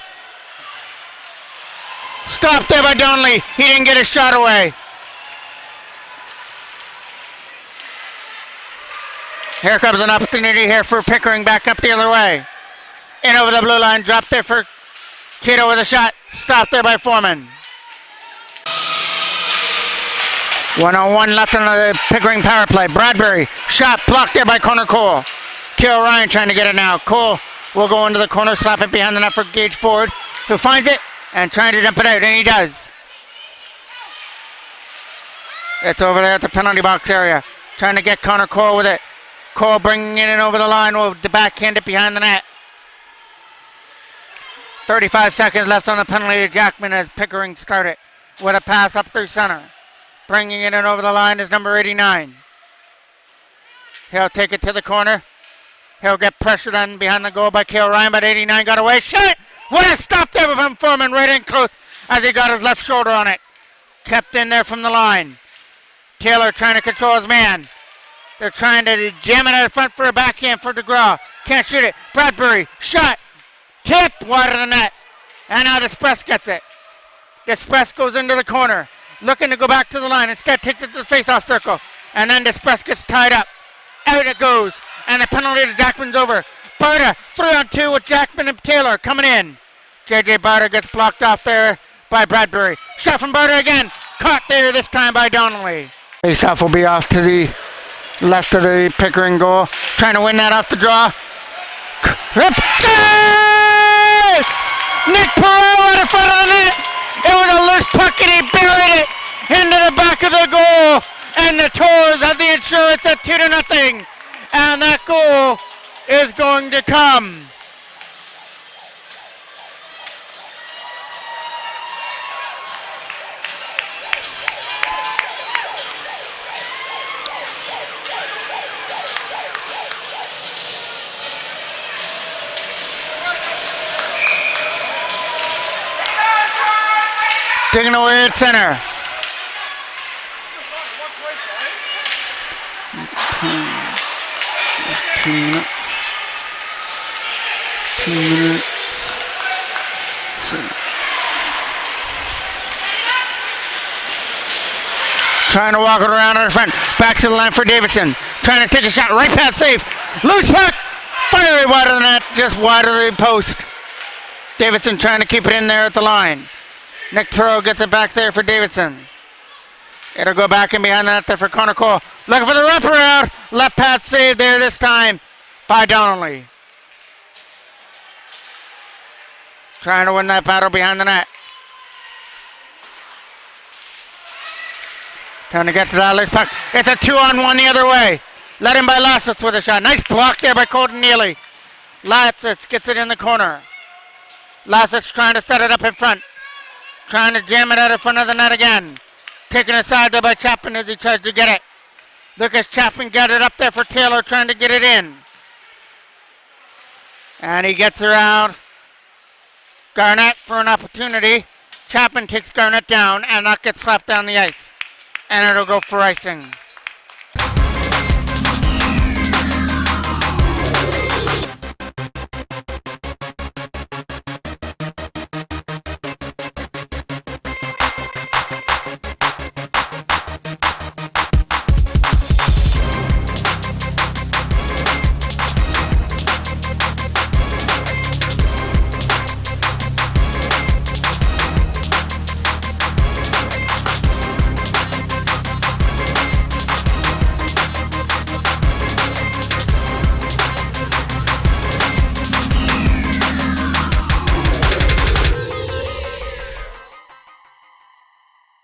Stopped there by Donnelly. He didn't get his shot away. Here comes an opportunity here for Pickering back up the other way. In over the blue line. Dropped there for Cato with a shot. Stopped there by Foreman. 1-on-1 left on the Pickering power play. Bradbury. Shot blocked there by Connor Cole. Kale Ryan trying to get it now. Cole will go into the corner. Slap it behind the net for Gage Ford, who finds it and trying to dump it out. And he does. It's over there at the penalty box area. Trying to get Connor Cole with it. Cole bringing it in over the line. Will backhand it behind the net. 35 seconds left on the penalty to Jackman as Pickering started with a pass up through center. Bringing it in over the line is number 89. He'll take it to the corner. He'll get pressured on behind the goal by Kale Ryan, but 89 got away. Shot! What a stop there from Foreman, right in close as he got his left shoulder on it. Kept in there from the line. Taylor trying to control his man. They're trying to jam it out front for a backhand for DeGraw. Can't shoot it. Bradbury, shot. Tip, wide of the net. And now Despress gets it. Despress goes into the corner. Looking to go back to the line. Instead takes it to the face-off circle. And then Despress gets tied up. Out it goes. And the penalty to Jackman's over. Barta, 3-on-2 with Jackman and Taylor coming in. J.J. Barta gets blocked off there by Bradbury. Shot from Barta again. Caught there this time by Donnelly. Face-off will be off to the left of the Pickering goal. Trying to win that off the draw. Rip. Scores! Nick Perot in front of the net. It was a loose puck and he buried it into the back of the goal. And the Toros have the insurance at 2-0. And that goal is going to come. Digging away at center. Two minutes. Trying to walk it around in front. Back to the line for Davidson. Trying to take a shot. Right pad save. Loose puck. Fiery wide of the net. Just wide of the post. Davidson trying to keep it in there at the line. Nick Perot gets it back there for Davidson. It'll go back in behind the net there for Connor Cole. Looking for the wraparound. Left pad save there this time by Donnelly. Trying to win that battle behind the net. Trying to get to that loose puck. It's a 2-on-1 the other way. Led in by Lassitz with a shot. Nice block there by Colton Neely. Lassitz gets it in the corner. Lassitz trying to set it up in front. Trying to jam it out in front of the net again. Taken aside there by Chapman as he tries to get it. Lucas Chapman got it up there for Taylor trying to get it in. And he gets around Garnett for an opportunity. Chapman takes Garnett down and that gets slapped down the ice. And it'll go for icing.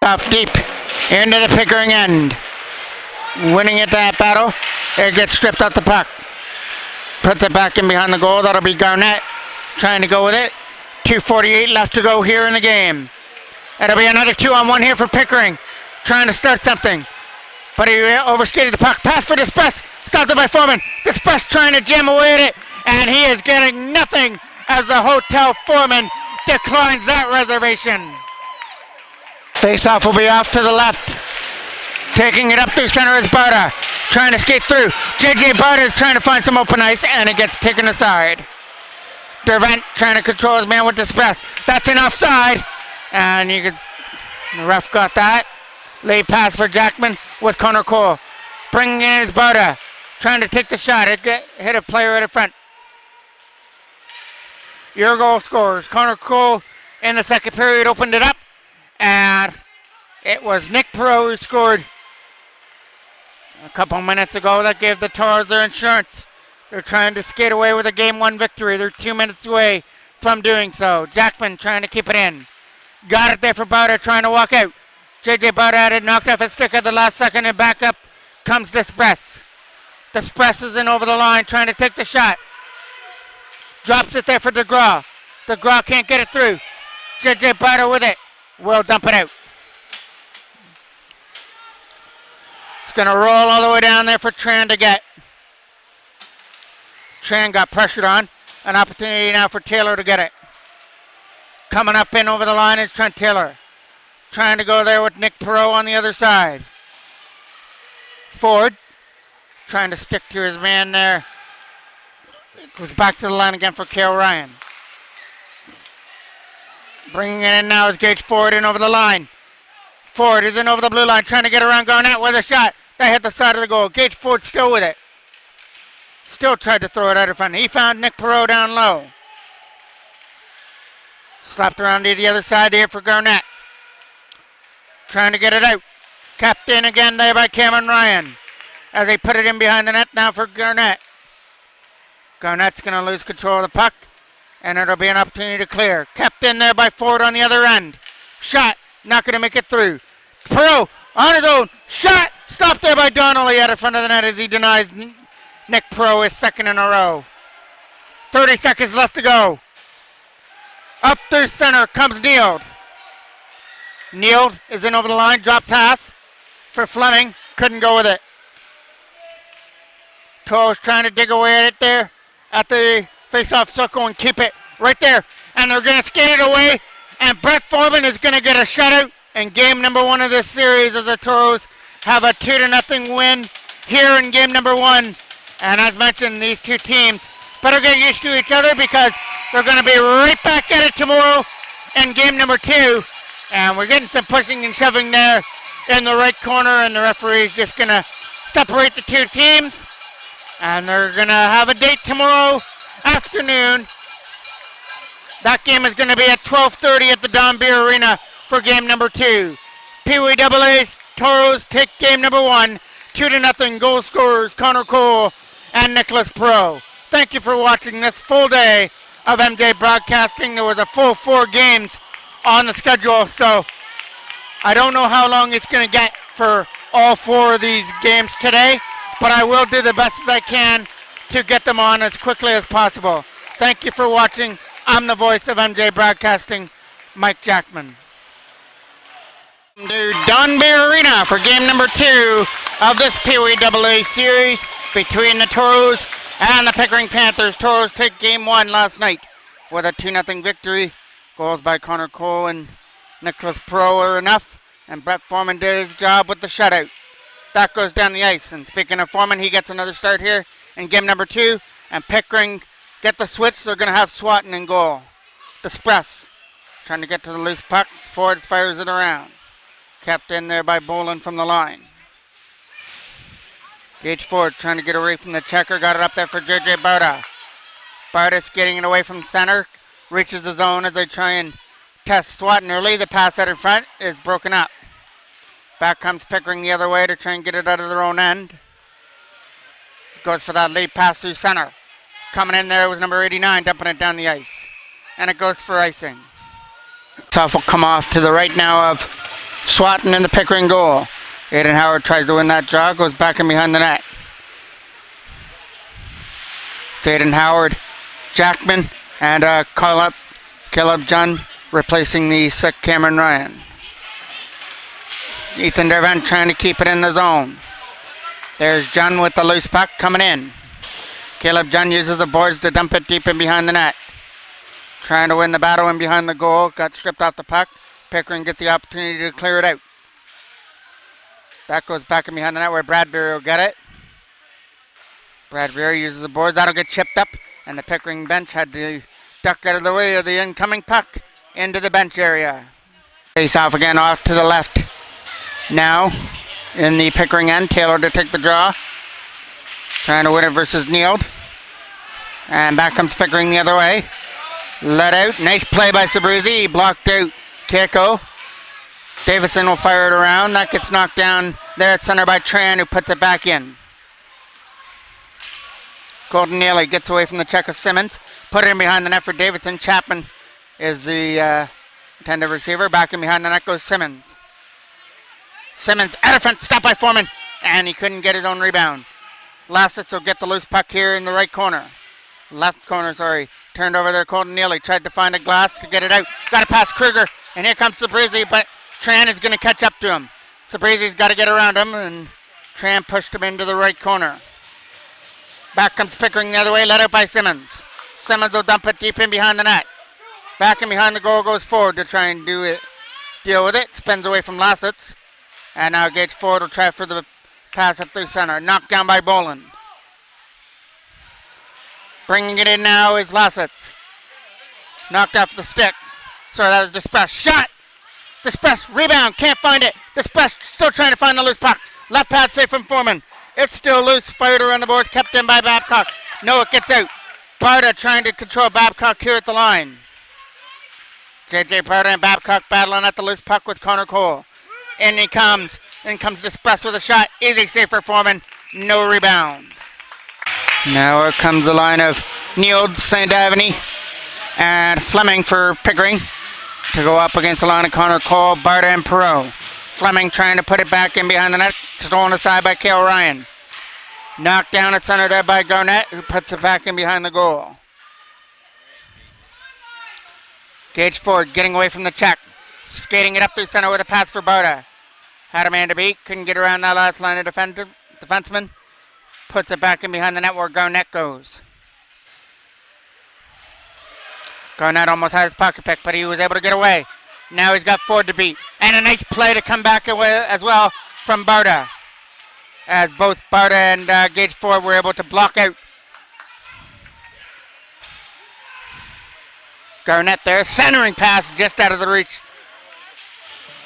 Off deep into the Pickering end. Winning at that battle. It gets stripped out the puck. Puts it back in behind the goal. That'll be Garnett trying to go with it. 2:48 left to go here in the game. It'll be another 2-on-1 here for Pickering. Trying to start something. But he overskated the puck. Pass for Despress. Stopped it by Foreman. Despress trying to jam away at it. And he is getting nothing as the hotel foreman declines that reservation. Face-off will be off to the left. Taking it up through center is Barta. Trying to skate through. J.J. Barta is trying to find some open ice, and it gets taken aside. Dervent trying to control his man with Despress. That's an offside. And the ref got that. Late pass for Jackman with Connor Cole. Bringing in is Barta. Trying to take the shot. It hit a player right in front. Your goal scores. Connor Cole in the second period opened it up. And it was Nick Perot who scored a couple minutes ago. That gave the Toros their insurance. They're trying to skate away with a Game 1 victory. They're 2 minutes away from doing so. Jackman trying to keep it in. Got it there for Barta trying to walk out. J.J. Barta had it knocked off his stick at the last second and back up comes Despress. Despress is in over the line trying to take the shot. Drops it there for DeGraw. DeGraw can't get it through. JJ Barter with it. Will dump it out. It's going to roll all the way down there for Tran to get. Tran got pressured on. An opportunity now for Taylor to get it. Coming up in over the line is Trent Taylor. Trying to go there with Nick Perot on the other side. Ford trying to stick to his man there. It goes back to the line again for Cale Ryan. Bringing it in now is Gage Ford in over the line. Ford is in over the blue line trying to get around Garnett with a shot. That hit the side of the goal. Gage Ford still with it. Still tried to throw it out of front. He found Nick Perot down low. Slapped around to the other side there for Garnett. Trying to get it out. Kept in again there by Cameron Ryan. As they put it in behind the net now for Garnett. Garnett's going to lose control of the puck. And it'll be an opportunity to clear. Kept in there by Ford on the other end. Shot. Not going to make it through. Perot on his own. Shot. Stopped there by Donnelly out of front of the net as he denies Nick Perot his second in a row. 30 seconds left to go. Up through center comes Neild. Neild is in over the line. Drop pass for Fleming. Couldn't go with it. Toros trying to dig away at it there at the face-off circle and keep it right there. And they're going to skate it away. And Brett Foreman is going to get a shutout in game number 1 of this series as the Toros have a 2-0 win here in game number 1. And as mentioned, these two teams better get used to each other because they're going to be right back at it tomorrow in game number 2. And we're getting some pushing and shoving there in the right corner, and the referee is just going to separate the two teams. And they're going to have a date tomorrow afternoon. That game is going to be at 12:30 at the Don Beer Arena for game number 2. Pee Wee AA's Toros take game number 1. 2-0 goal scorers Connor Cole and Nicholas Perot. Thank you for watching this full day of MJ Broadcasting. There was a full 4 games on the schedule, so I don't know how long it's going to get for all 4 of these games today, but I will do the best as I can to get them on as quickly as possible. Thank you for watching. I'm the voice of MJ Broadcasting, Mike Jackman. To Don Beer Arena for game number 2 of this Pee Wee AA series between the Toros and the Pickering Panthers. Toros take game 1 last night with a 2-0 victory. Goals by Connor Cole and Nicholas Perot were enough, and Brett Foreman did his job with the shutout. That goes down the ice, and speaking of Foreman, he gets another start here in game number 2, and Pickering get the switch. They're going to have Swatton in goal. Despress trying to get to the loose puck. Ford fires it around. Kept in there by Bolin from the line. Gage Ford trying to get away from the checker. Got it up there for JJ Barta. Barta's getting it away from center. Reaches the zone as they try and test Swatton early. The pass out in front is broken up. Back comes Pickering the other way to try and get it out of their own end. Goes for that lead pass through center. Coming in there was number 89, dumping it down the ice. And it goes for icing. Tough will come off to the right now of Swatton in the Pickering goal. Aiden Howard tries to win that draw, goes back in behind the net. Aiden Howard, Jackman, and Caleb John replacing the sick Cameron Ryan. Ethan Dervent trying to keep it in the zone. There's John with the loose puck coming in. Caleb John uses the boards to dump it deep in behind the net. Trying to win the battle in behind the goal. Got stripped off the puck. Pickering get the opportunity to clear it out. That goes back in behind the net where Bradbury will get it. Bradbury uses the boards. That'll get chipped up. And the Pickering bench had to duck out of the way of the incoming puck into the bench area. Face off again off to the left. Now in the Pickering end. Taylor to take the draw. Trying to win it versus Neild. And back comes Pickering the other way. Let out. Nice play by Sabruzzi. He blocked out Keiko. Davison will fire it around. That gets knocked down there at center by Tran, who puts it back in. Golden Neely gets away from the check of Simmons. Put it in behind the net for Davidson. Chapman is the intended receiver. Back in behind the net goes Simmons. Simmons out of front. Stopped by Foreman. And he couldn't get his own rebound. Lassitz will get the loose puck here in the right corner. Left corner, sorry. Turned over there, Colton Neely. Tried to find a glass to get it out. Got it past Kruger. And here comes Sabrizi, but Tran is going to catch up to him. Sabrizi's got to get around him, and Tran pushed him into the right corner. Back comes Pickering the other way, led out by Simmons. Simmons will dump it deep in behind the net. Back in behind the goal, goes forward to try and deal with it. Spins away from Lassitz. And now Gage Ford will try for the pass up through center. Knocked down by Boland. Bringing it in now is Lassitz. Knocked off the stick. Sorry, that was Dispress. Shot! Dispress, rebound, can't find it. Dispress still trying to find the loose puck. Left pad safe from Foreman. It's still loose, fired around the boards, kept in by Babcock. No, it gets out. Barta trying to control Babcock here at the line. J.J. Barta and Babcock battling at the loose puck with Connor Cole. In he comes. In comes Dispress with a shot. Easy save for Foreman. No rebound. Now here comes the line of Nield, St. Avany, and Fleming for Pickering to go up against the line of Connor Cole, Barta, and Perot. Fleming trying to put it back in behind the net, stolen aside by Cale Ryan. Knocked down at center there by Garnett, who puts it back in behind the goal. Gage Ford getting away from the check, skating it up through center with a pass for Barta. Had a man to beat, couldn't get around that last line of defenseman. Puts it back in behind the net where Garnett goes. Garnett almost had his pocket pick, but he was able to get away. Now he's got Ford to beat. And a nice play to come back away as well from Barta. As both Barta and Gage Ford were able to block out. Garnett there, centering pass just out of the reach.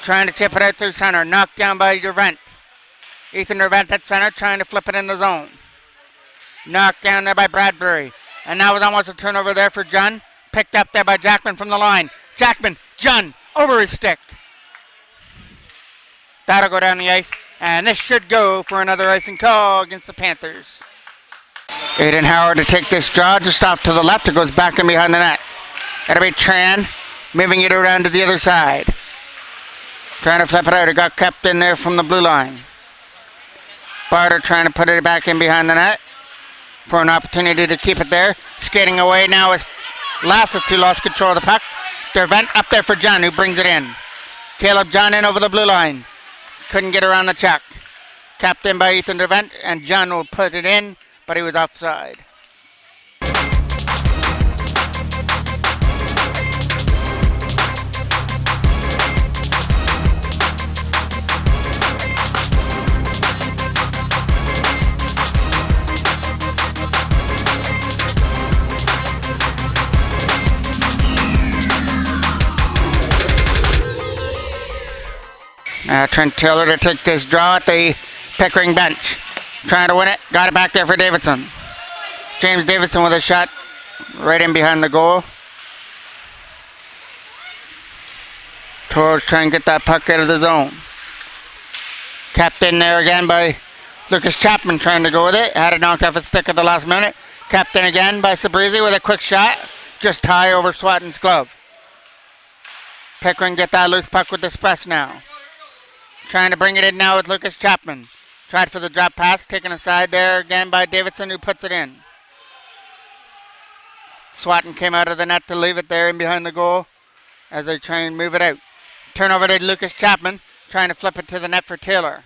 Trying to chip it out through center. Knocked down by Dervent. Ethan Dervent at center, trying to flip it in the zone. Knocked down there by Bradbury. And now was almost a turnover there for John. Picked up there by Jackman from the line. Jackman, John, over his stick. That'll go down the ice. And this should go for another icing call against the Panthers. Aiden Howard to take this draw just off to the left. It goes back in behind the net. That'll be Tran moving it around to the other side. Trying to flip it out. It got kept in there from the blue line. Barter trying to put it back in behind the net for an opportunity to keep it there. Skating away now is Lassitz, who lost control of the puck. Dervent up there for John, who brings it in. Caleb John in over the blue line. Couldn't get around the check. Capped in by Ethan Dervent, and John will put it in, but he was offside. Trent Taylor to take this draw at the Pickering bench. Trying to win it. Got it back there for Davidson. James Davidson with a shot right in behind the goal. Toros trying to get that puck out of the zone. Capped in there again by Lucas Chapman trying to go with it. Had it knocked off his stick at the last minute. Capped in again by Sabrizi with a quick shot. Just high over Swatton's glove. Pickering get that loose puck with this press now. Trying to bring it in now with Lucas Chapman. Tried for the drop pass, taken aside there again by Davidson, who puts it in. Swatton came out of the net to leave it there in behind the goal as they try and move it out. Turnover to Lucas Chapman, trying to flip it to the net for Taylor.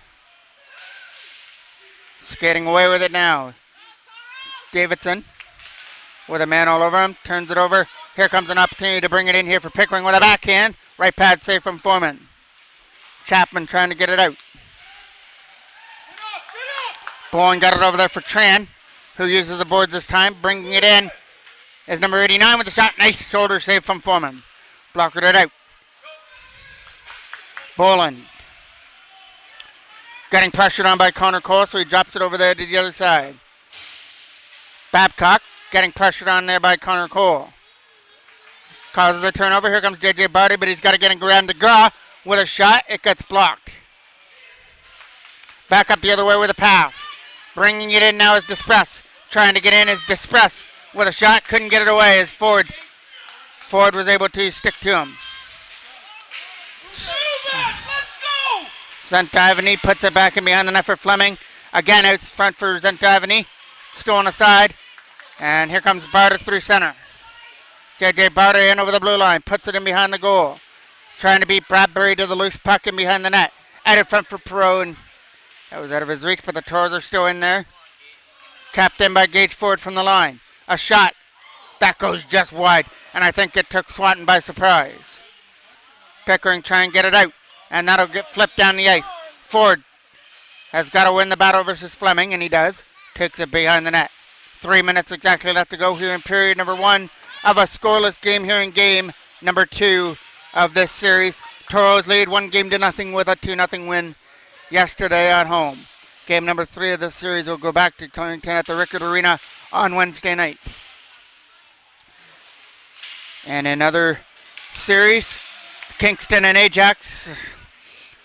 Skating away with it now. Davidson with a man all over him, turns it over. Here comes an opportunity to bring it in here for Pickering with a backhand. Right pad save from Foreman. Chapman trying to get it out. Bowen got it over there for Tran, who uses the boards this time. Bringing it in is number 89 with the shot. Nice shoulder save from Foreman. Blockered it out. Boland getting pressured on by Connor Cole, so he drops it over there to the other side. Babcock getting pressured on there by Connor Cole. Causes a turnover. Here comes J.J. Barty, but he's got to get around DeGraw with a shot. It gets blocked. Back up the other way with a pass. Bringing it in now is Dispress. Trying to get in is Dispress with a shot. Couldn't get it away as Ford was able to stick to him. St. Ivany puts it back in behind the net for Fleming. Again out front for St. Ivany. Stolen aside. And here comes Barter through center. JJ Barter in over the blue line. Puts it in behind the goal. Trying to beat Bradbury to the loose puck in behind the net. Out in front for Perot. And that was out of his reach, but the Toros are still in there. Capped in by Gage Ford from the line. A shot. That goes just wide. And I think it took Swanton by surprise. Pickering trying to get it out. And that'll get flipped down the ice. Ford has got to win the battle versus Fleming, and he does. Takes it behind the net. 3 minutes exactly left to go here in period number 1 of a scoreless game here in game number 2 of this series. Toros lead 1-0 with a 2-0 win yesterday at home. Game number 3 of this series will go back to Clearington at the Rickard Arena on Wednesday night. And another series, Kingston and Ajax.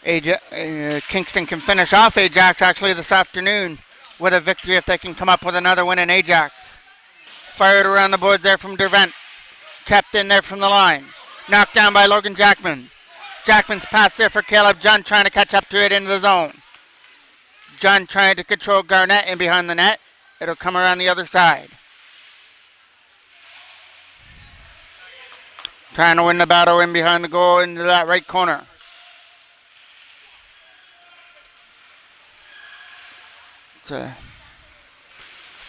Kingston can finish off Ajax actually this afternoon with a victory if they can come up with another win in Ajax. Fired around the boards there from Dervent. Kept in there from the line. Knocked down by Logan Jackman. Jackman's pass there for Caleb John trying to catch up to it into the zone. John trying to control Garnett in behind the net. It'll come around the other side. Trying to win the battle in behind the goal into that right corner. It's a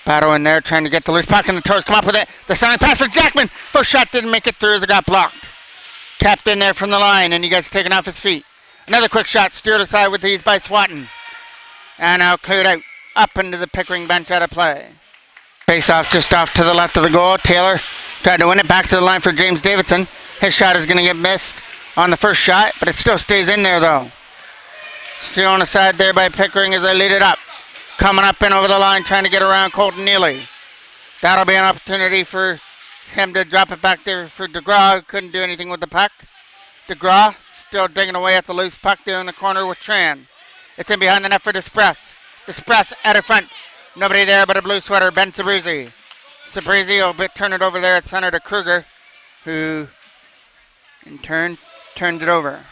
battle in there, trying to get the loose puck, and the Toros come up with it. The center pass for Jackman. First shot didn't make it through as it got blocked. Capped in there from the line, and he gets taken off his feet. Another quick shot steered aside with these by Swanton. And now cleared out, up into the Pickering bench out of play. Face off just off to the left of the goal. Taylor tried to win it back to the line for James Davidson. His shot is going to get missed on the first shot, but it still stays in there though. Still on the side there by Pickering as they lead it up. Coming up and over the line, trying to get around Colton Neely. That'll be an opportunity for him to drop it back there for DeGraw. Couldn't do anything with the puck. DeGraw still digging away at the loose puck there in the corner with Tran. It's in behind the net for Despress. Despress at the front. Nobody there but a blue sweater, Ben Sabrizi. Sabrizi will turn it over there at center to Kruger, who in turn turned it over.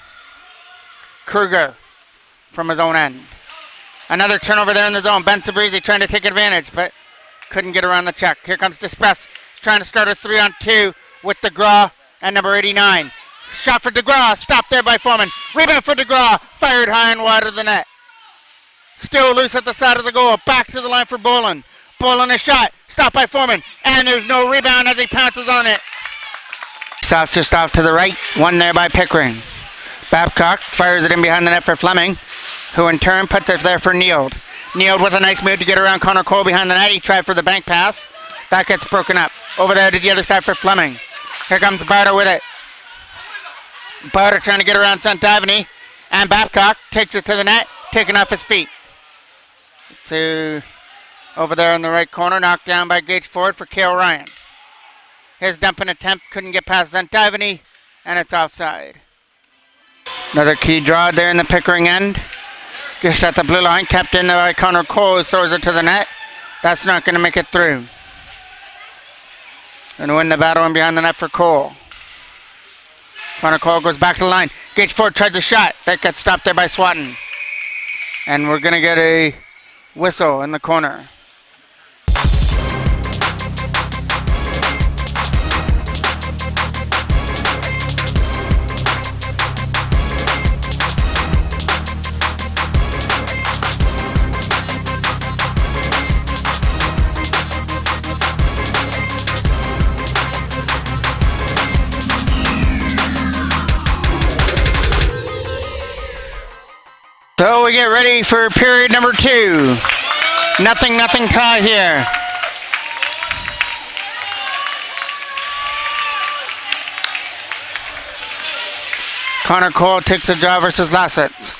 Kruger from his own end. Another turnover there in the zone. Ben Sabrizi trying to take advantage, but couldn't get around the check. Here comes Despress trying to start a 3-on-2 with DeGraw and number 89. Shot for DeGraw, stopped there by Foreman. Rebound for DeGraw, fired high and wide of the net. Still loose at the side of the goal. Back to the line for Boland. Boland a shot, stopped by Foreman, and there's no rebound as he pounces on it. South just off to the right, one there by Pickering. Babcock fires it in behind the net for Fleming, who in turn puts it there for Neild. Neild with a nice move to get around Connor Cole behind the net. He tried for the bank pass. That gets broken up. Over there to the other side for Fleming. Here comes Barter with it. Barter trying to get around St. Ivany. And Babcock takes it to the net, taking off his feet. To over there in the right corner, knocked down by Gage Ford for Cale Ryan. His dumping attempt couldn't get past St. Ivany, and it's offside. Another key draw there in the Pickering end. Just at the blue line, kept in by Connor Cole, who throws it to the net. That's not going to make it through. Going to win the battle in behind the net for Cole. Connor Cole goes back to the line. Gage Ford tries a shot. That gets stopped there by Swanton. And we're going to get a whistle in the corner. So we get ready for period number 2. Nothing tie here. Connor Cole takes the draw versus Lassets.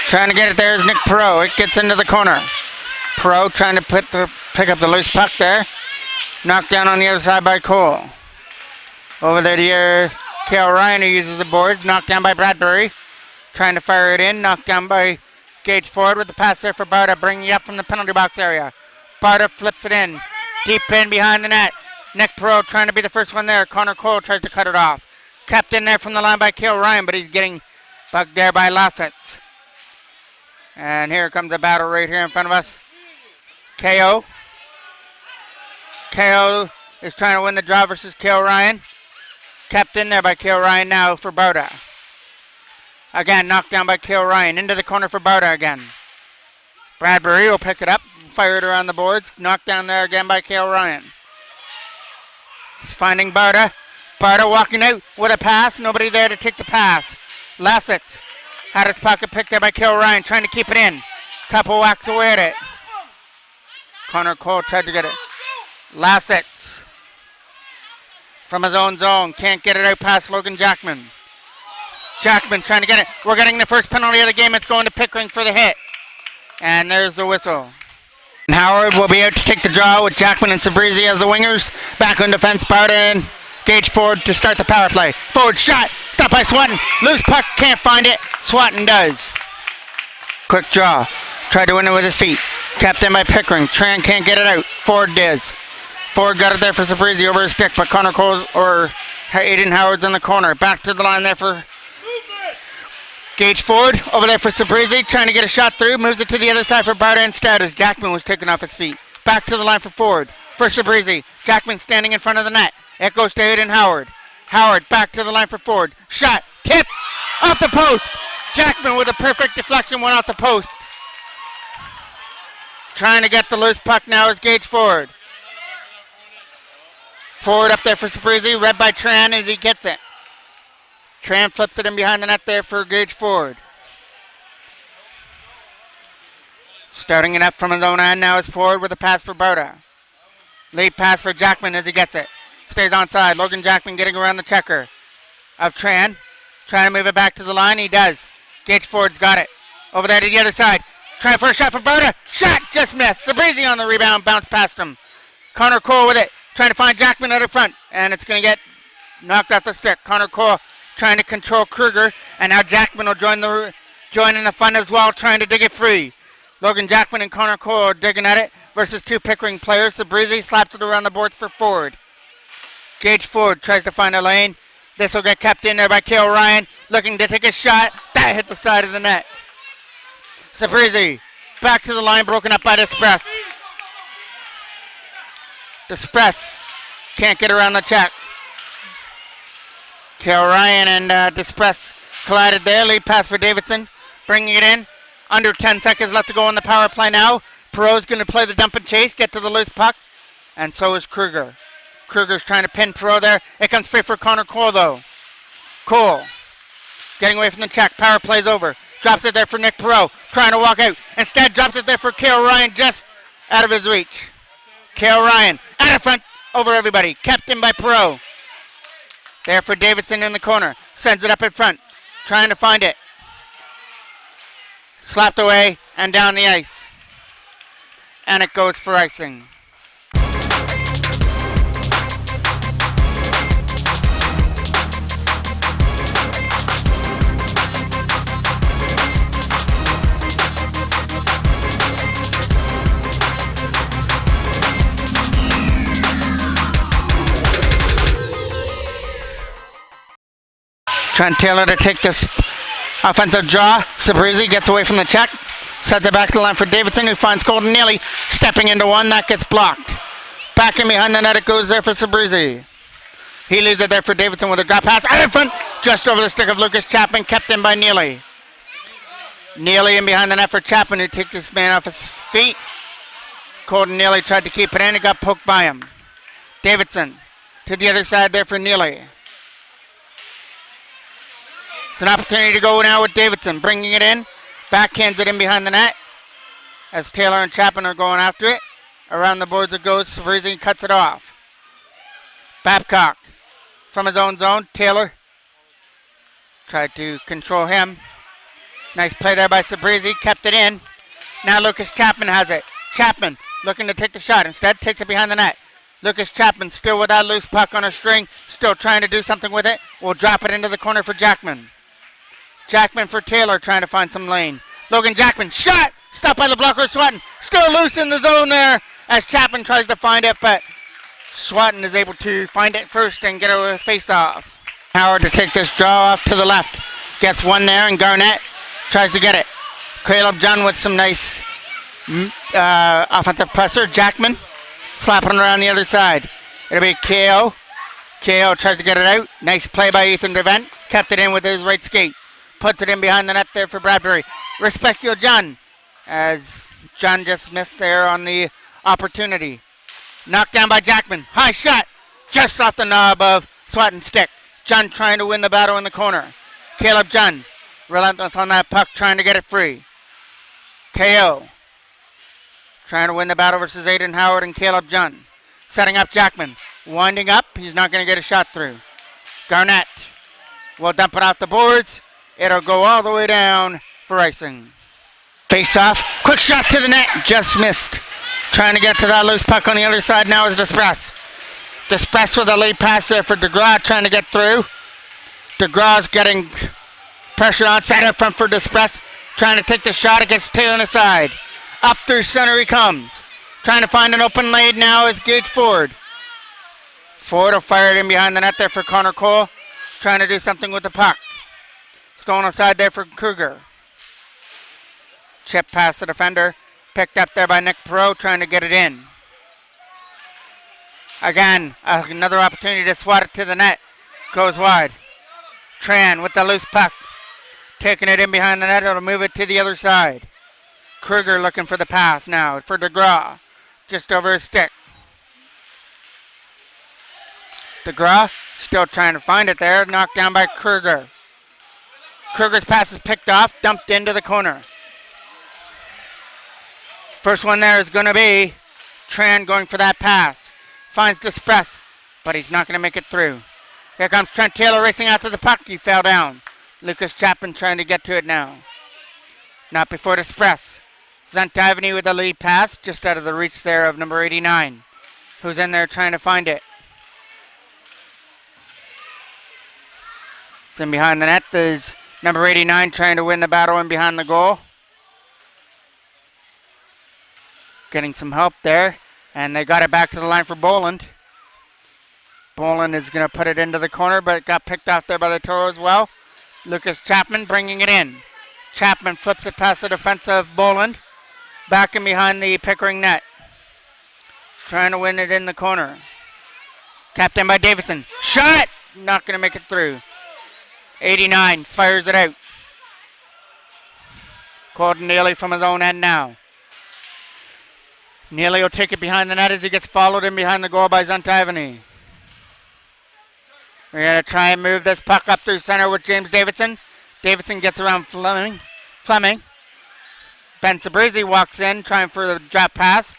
Trying to get it there is Nick Perot. It gets into the corner. Perot trying to pick up the loose puck there. Knocked down on the other side by Cole. Over there to Cale Ryan, who uses the boards. Knocked down by Bradbury. Trying to fire it in, knocked down by Gage Ford with the pass there for Barta, bringing it up from the penalty box area. Barta flips it in, deep in behind the net. Nick Perot trying to be the first one there. Connor Cole tries to cut it off. Kept in there from the line by Cale Ryan, but he's getting bugged there by Lassets. And here comes a battle right here in front of us. KO KO is trying to win the draw versus Kale Ryan. Kept in there by Kale Ryan now for Barda. Again, knocked down by Kale Ryan. Into the corner for Barda again. Bradbury will pick it up. Fire it around the boards. Knocked down there again by Kale Ryan. He's finding Barda. Barda walking out with a pass. Nobody there to take the pass. Lassitz had his pocket picked up by Kale Ryan. Trying to keep it in. Couple whacks away at it. Connor Cole tried to get it. Lassitz from his own zone. Can't get it out past Logan Jackman. Jackman trying to get it. We're getting the first penalty of the game. It's going to Pickering for the hit. And there's the whistle. And Howard will be out to take the draw with Jackman and Sabrizi as the wingers. Back on defense, Barda and Gage Ford to start the power play. Forward shot. Stopped by Swatton. Loose puck. Can't find it. Swatton does. Quick draw. Tried to win it with his feet. Kept in by Pickering. Tran can't get it out. Ford does. Ford got it there for Sabrizi over his stick, but Connor Cole or Aiden Howard's in the corner. Back to the line there for Gage Ford. Over there for Sabrizi. Trying to get a shot through. Moves it to the other side for Barda instead as Jackman was taken off his feet. Back to the line for Ford. For Sabrizi. Jackman standing in front of the net. It goes to Aiden Howard. Howard back to the line for Ford. Shot. Tip. Off the post. Jackman with a perfect deflection went off the post. Trying to get the loose puck now is Gage Ford. Ford up there for Sabrizi. Read by Tran as he gets it. Tran flips it in behind the net there for Gage Ford. Starting it up from his own end now is Ford with a pass for Barda. Lead pass for Jackman as he gets it. Stays onside. Logan Jackman getting around the checker of Tran. Trying to move it back to the line. He does. Gage Ford's got it. Over there to the other side. Trying for a shot for Barda. Shot just missed. Sabrizi on the rebound. Bounced past him. Connor Cole with it. Trying to find Jackman out in front. And it's going to get knocked off the stick. Connor Cole trying to control Kruger. And now Jackman will join in the fun as well. Trying to dig it free. Logan Jackman and Connor Cole are digging at it. Versus two Pickering players. Sabrizi slaps it around the boards for Ford. Gage Ford tries to find a lane. This will get kept in there by Kale Ryan. Looking to take a shot. That hit the side of the net. Sabrizi back to the line. Broken up by Despress. Despress can't get around the check. Kale Ryan and Despress collided there. Lead pass for Davidson. Bringing it in. Under 10 seconds left to go on the power play now. Perot's going to play the dump and chase. Get to the loose puck. And so is Kruger. Kruger's trying to pin Perot there. It comes free for Connor Cole though. Cole getting away from the check. Power play's over. Drops it there for Nick Perot. Trying to walk out. Instead drops it there for Kale Ryan just out of his reach. Kale Ryan out of front over everybody. Kept in by Perot. There for Davidson in the corner. Sends it up in front. Trying to find it. Slapped away and down the ice. And it goes for icing. Trent Taylor to take this offensive draw. Sabrizi gets away from the check. Sets it back to the line for Davidson, who finds Colton Neely stepping into one. That gets blocked. Back in behind the net it goes there for Sabrizi. He leaves it there for Davidson with a drop pass. Out in front, just over the stick of Lucas Chapman, kept in by Neely. Neely in behind the net for Chapman, who takes this man off his feet. Colton Neely tried to keep it in. It got poked by him. Davidson to the other side there for Neely. It's an opportunity to go now with Davidson, bringing it in. Backhands it in behind the net as Taylor and Chapman are going after it. Around the boards it goes. Sabrizi cuts it off. Babcock from his own zone. Taylor tried to control him. Nice play there by Sabrizi. Kept it in. Now Lucas Chapman has it. Chapman looking to take the shot. Instead takes it behind the net. Lucas Chapman still with that loose puck on a string. Still trying to do something with it. Will drop it into the corner for Jackman. Jackman for Taylor trying to find some lane. Logan Jackman shot. Stopped by the blocker Swatton. Still loose in the zone there as Chapman tries to find it, but Swatton is able to find it first and get a face off. Howard to take this draw off to the left. Gets one there and Garnett tries to get it. Caleb John with some nice offensive pressure. Jackman Slapping it around the other side. It'll be KO. KO tries to get it out. Nice play by Ethan DeVent. Kept it in with his right skate. Puts it in behind the net there for Bradbury. Respect your John. As John just missed there on the opportunity. Knocked down by Jackman. High shot. Just off the knob of Swatton's stick. John trying to win the battle in the corner. Caleb John. Relentless on that puck. Trying to get it free. KO. Trying to win the battle versus Aiden Howard and Caleb John. Setting up Jackman. Winding up. He's not going to get a shot through. Garnett will dump it off the boards. It'll go all the way down for icing. Face off. Quick shot to the net. Just missed. Trying to get to that loose puck on the other side now is Despress. Despress with a lead pass there for DeGraw trying to get through. DeGraw's getting pressure on side up front for Despress. Trying to take the shot. It gets taken aside. Up through center he comes. Trying to find an open lane now is Gage Ford. Ford will fire it in behind the net there for Connor Cole. Trying to do something with the puck. Stolen aside there for Kruger. Chip past the defender. Picked up there by Nick Perot trying to get it in. Again, another opportunity to swat it to the net. Goes wide. Tran with the loose puck. Taking it in behind the net. It'll move it to the other side. Kruger looking for the pass now for DeGraw. Just over his stick. DeGraw still trying to find it there. Knocked down by Kruger. Kruger's pass is picked off. Dumped into the corner. First one there is going to be Tran going for that pass. Finds Despress, but he's not going to make it through. Here comes Trent Taylor racing after the puck. He fell down. Lucas Chapman trying to get to it now. Not before Despress. Zantivany with a lead pass, just out of the reach there of number 89, who's in there trying to find it. Then behind the net is number 89 trying to win the battle in behind the goal. Getting some help there, and they got it back to the line for Boland. Boland is going to put it into the corner, but it got picked off there by the Toros as well. Lucas Chapman bringing it in. Chapman flips it past the defense of Boland. Back in behind the Pickering net. Trying to win it in the corner. Capped in by Davison. Shot! Not going to make it through. 89 fires it out. Colton Neely from his own end now. Neely will take it behind the net as he gets followed in behind the goal by Zantivany. We're going to try and move this puck up through center with James Davidson. Davidson gets around Fleming. Ben Sabrizi walks in, trying for the drop pass.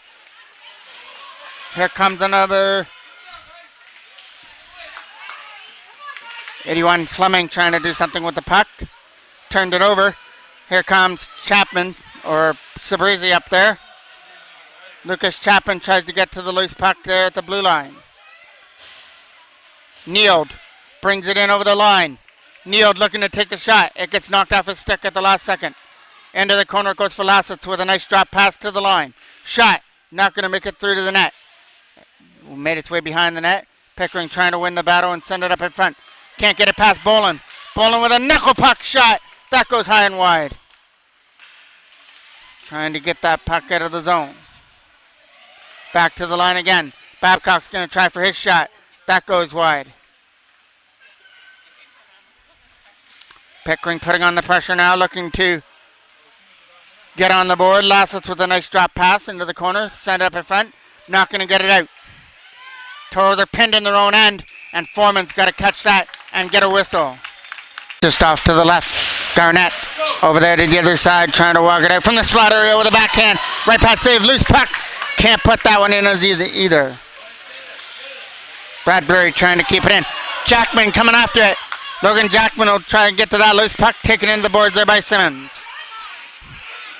Here comes another 81 Fleming trying to do something with the puck. Turned it over. Here comes Chapman, or Sabrizi up there. Lucas Chapman tries to get to the loose puck there at the blue line. Neild brings it in over the line. Neild looking to take the shot. It gets knocked off his stick at the last second. Into the corner goes for Lassitz with a nice drop pass to the line. Shot. Not going to make it through to the net. Made its way behind the net. Pickering trying to win the battle and send it up in front. Can't get it past Boland. Boland with a knuckle puck shot. That goes high and wide. Trying to get that puck out of the zone. Back to the line again. Babcock's going to try for his shot. That goes wide. Pickering putting on the pressure now, looking to get on the board. Lassitz with a nice drop pass into the corner. Send it up in front. Not going to get it out. Toros are pinned in their own end, and Foreman's got to catch that and get a whistle. Just off to the left. Garnett over there to the other side, trying to walk it out from the slot area with a backhand. Right pass save, loose puck. Can't put that one in as either. Bradbury trying to keep it in. Jackman coming after it. Logan Jackman will try and get to that loose puck. Taken into the boards there by Simmons.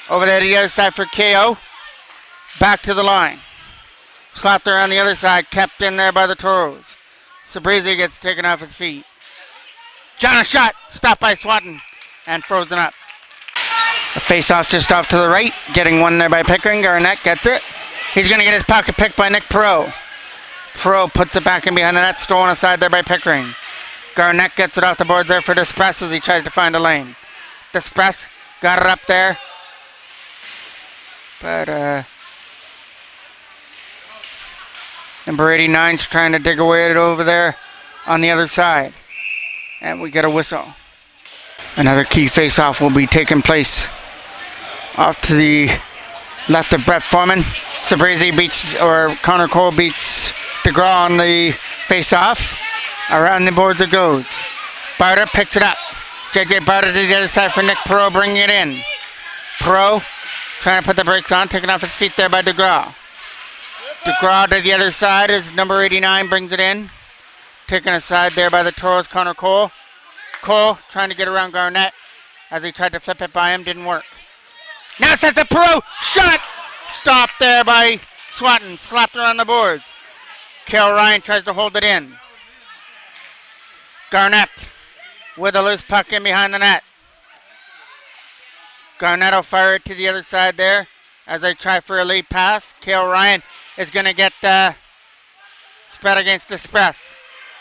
Over there to the other side for KO. Back to the line. Slapped there on the other side. Kept in there by the Toros. Sabrizi gets taken off his feet. John a shot. Stopped by Swatton. And frozen up. A face-off just off to the right. Getting one there by Pickering. Garnett gets it. He's going to get his pocket picked by Nick Perot. Perot puts it back in behind the net. Stolen aside there by Pickering. Garnett gets it off the board there for Despress as he tries to find a lane. Despress got it up there. But Number 89's trying to dig away at it over there on the other side. And we get a whistle. Another key face-off will be taking place off to the left of Brett Foreman. Sabrizi beats, or Connor Cole beats DeGraw on the face-off. Around the boards it goes. Barta picks it up. JJ Barta to the other side for Nick Perot, bringing it in. Perot trying to put the brakes on, taken off his feet there by DeGraw. DeGraw to the other side as number 89 brings it in. Taken aside there by the Toros, Connor Cole. Cole trying to get around Garnett as he tried to flip it by him, didn't work. Now sets a Perot shot! Stopped there by Swatton, slapped around the boards. Cale Ryan tries to hold it in. Garnett with a loose puck in behind the net. Garnett will fire it to the other side there as they try for a lead pass. Cale Ryan is going to get spread against Express.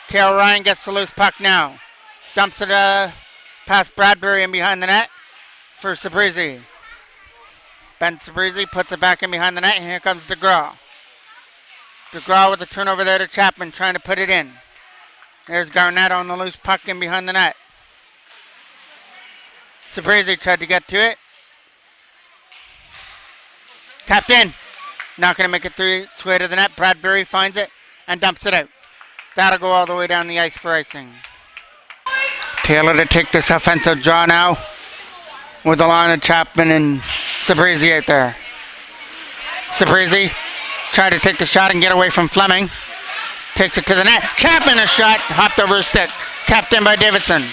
Cale Ryan gets the loose puck now. Dumps it past Bradbury in behind the net for Sabrizi. Ben Sabrizi puts it back in behind the net, and here comes DeGraw. DeGraw with the turnover there to Chapman, trying to put it in. There's Garnett on the loose puck in behind the net. Sabrizi tried to get to it. Tapped in. Not going to make it through its way to the net. Bradbury finds it and dumps it out. That'll go all the way down the ice for icing. Taylor to take this offensive draw now with the line of Chapman and Sabrizi out there. Sabrizi tried to take the shot and get away from Fleming. Takes it to the net. Chapman a shot. Hopped over his stick. Capped in by Davidson.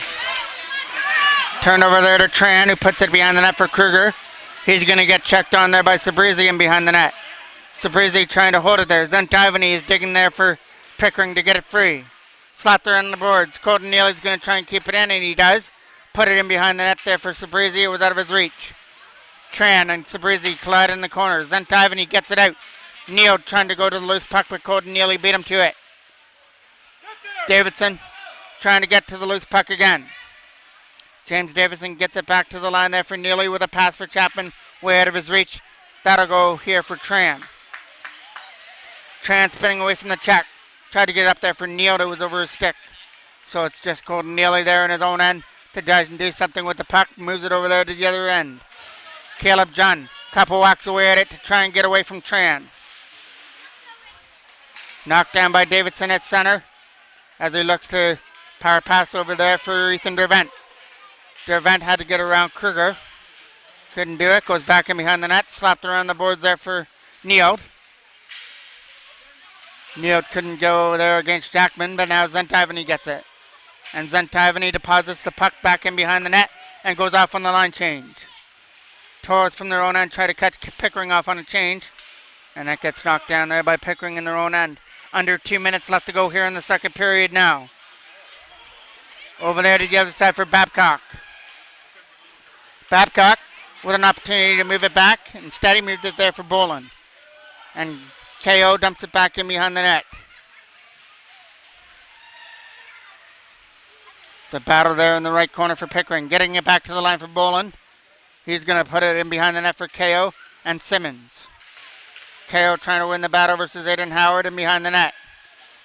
Turned over there to Tran, who puts it behind the net for Kruger. He's going to get checked on there by Sabrizi and behind the net. Sabrizi trying to hold it there. Zentivany is digging there for Pickering to get it free. Slapped there on the boards. Colton Neely's going to try and keep it in, and he does. Put it in behind the net there for Sabrizi. It was out of his reach. Tran and Sabrizi collide in the corner. Zentivany gets it out. Neal trying to go to the loose puck, but Colton Neely beat him to it. Davidson trying to get to the loose puck again. James Davidson gets it back to the line there for Neely with a pass for Chapman, way out of his reach. That'll go here for Tran. Tran spinning away from the check. Tried to get up there for Neal, that was over his stick. So it's just Colton Neely there in his own end to do something with the puck. Moves it over there to the other end. Caleb John, couple whacks away at it to try and get away from Tran. Knocked down by Davidson at center as he looks to power pass over there for Ethan Dervent. Dervent had to get around Kruger. Couldn't do it. Goes back in behind the net. Slapped around the boards there for Neal. Neal couldn't go there against Jackman, but now Zentivany gets it. And Zentivany deposits the puck back in behind the net and goes off on the line change. Toros from their own end try to catch Pickering off on a change. And that gets knocked down there by Pickering in their own end. Under 2 minutes left to go here in the second period now. Over there to the other side for Babcock. Babcock with an opportunity to move it back. Instead, he moved it there for Boland. And KO dumps it back in behind the net. The battle there in the right corner for Pickering. Getting it back to the line for Boland. He's going to put it in behind the net for KO and Simmons. KO trying to win the battle versus Aiden Howard and behind the net.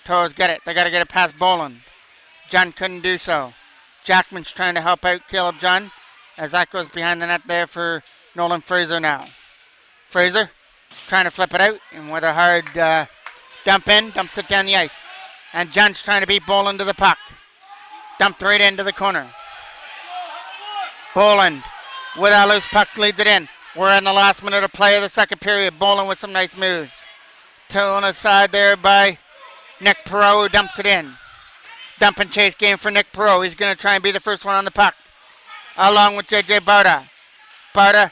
Toros get it. They got to get it past Boland. John couldn't do so. Jackman's trying to help out Caleb John as that goes behind the net there for Nolan Fraser now. Fraser trying to flip it out and with a hard dump in, dumps it down the ice. And John's trying to beat Boland to the puck. Dumped right into the corner. Boland with a loose puck leads it in. We're in the last minute of play of the second period. Boland with some nice moves. On the side there by Nick Perot, who dumps it in. Dump and chase game for Nick Perot. He's going to try and be the first one on the puck. Along with JJ Barta. Barta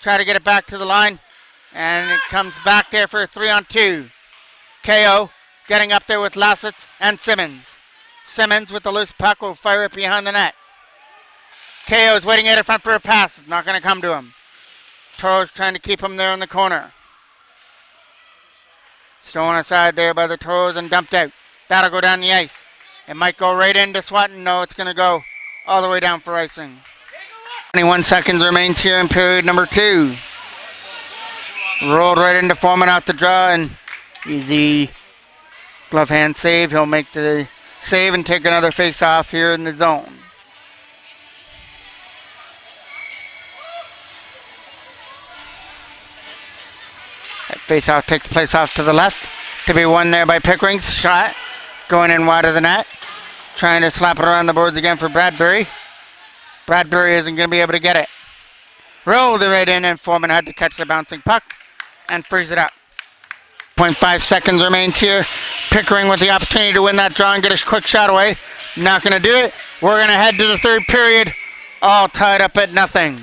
try to get it back to the line. And it comes back there for a 3-on-2. KO getting up there with Lassitz and Simmons. Simmons with the loose puck will fire it behind the net. KO is waiting at the front for a pass. It's not going to come to him. Toros trying to keep him there in the corner. Stolen aside there by the Toros and dumped out. That'll go down the ice. It might go right into Swatton. No, it's going to go all the way down for icing. 21 seconds remains here in period number 2. Rolled right into Foreman out the draw, and he's the glove hand save. He'll make the save and take another face off here in the zone. That face off takes place off to the left to be won there by Pickering's shot. Going in wide of the net. Trying to slap it around the boards again for Bradbury. Bradbury isn't going to be able to get it. Rolled it right in, and Foreman had to catch the bouncing puck and freeze it up. 0.5 seconds remains here. Pickering with the opportunity to win that draw and get a quick shot away. Not going to do it. We're going to head to the third period. All tied up at nothing.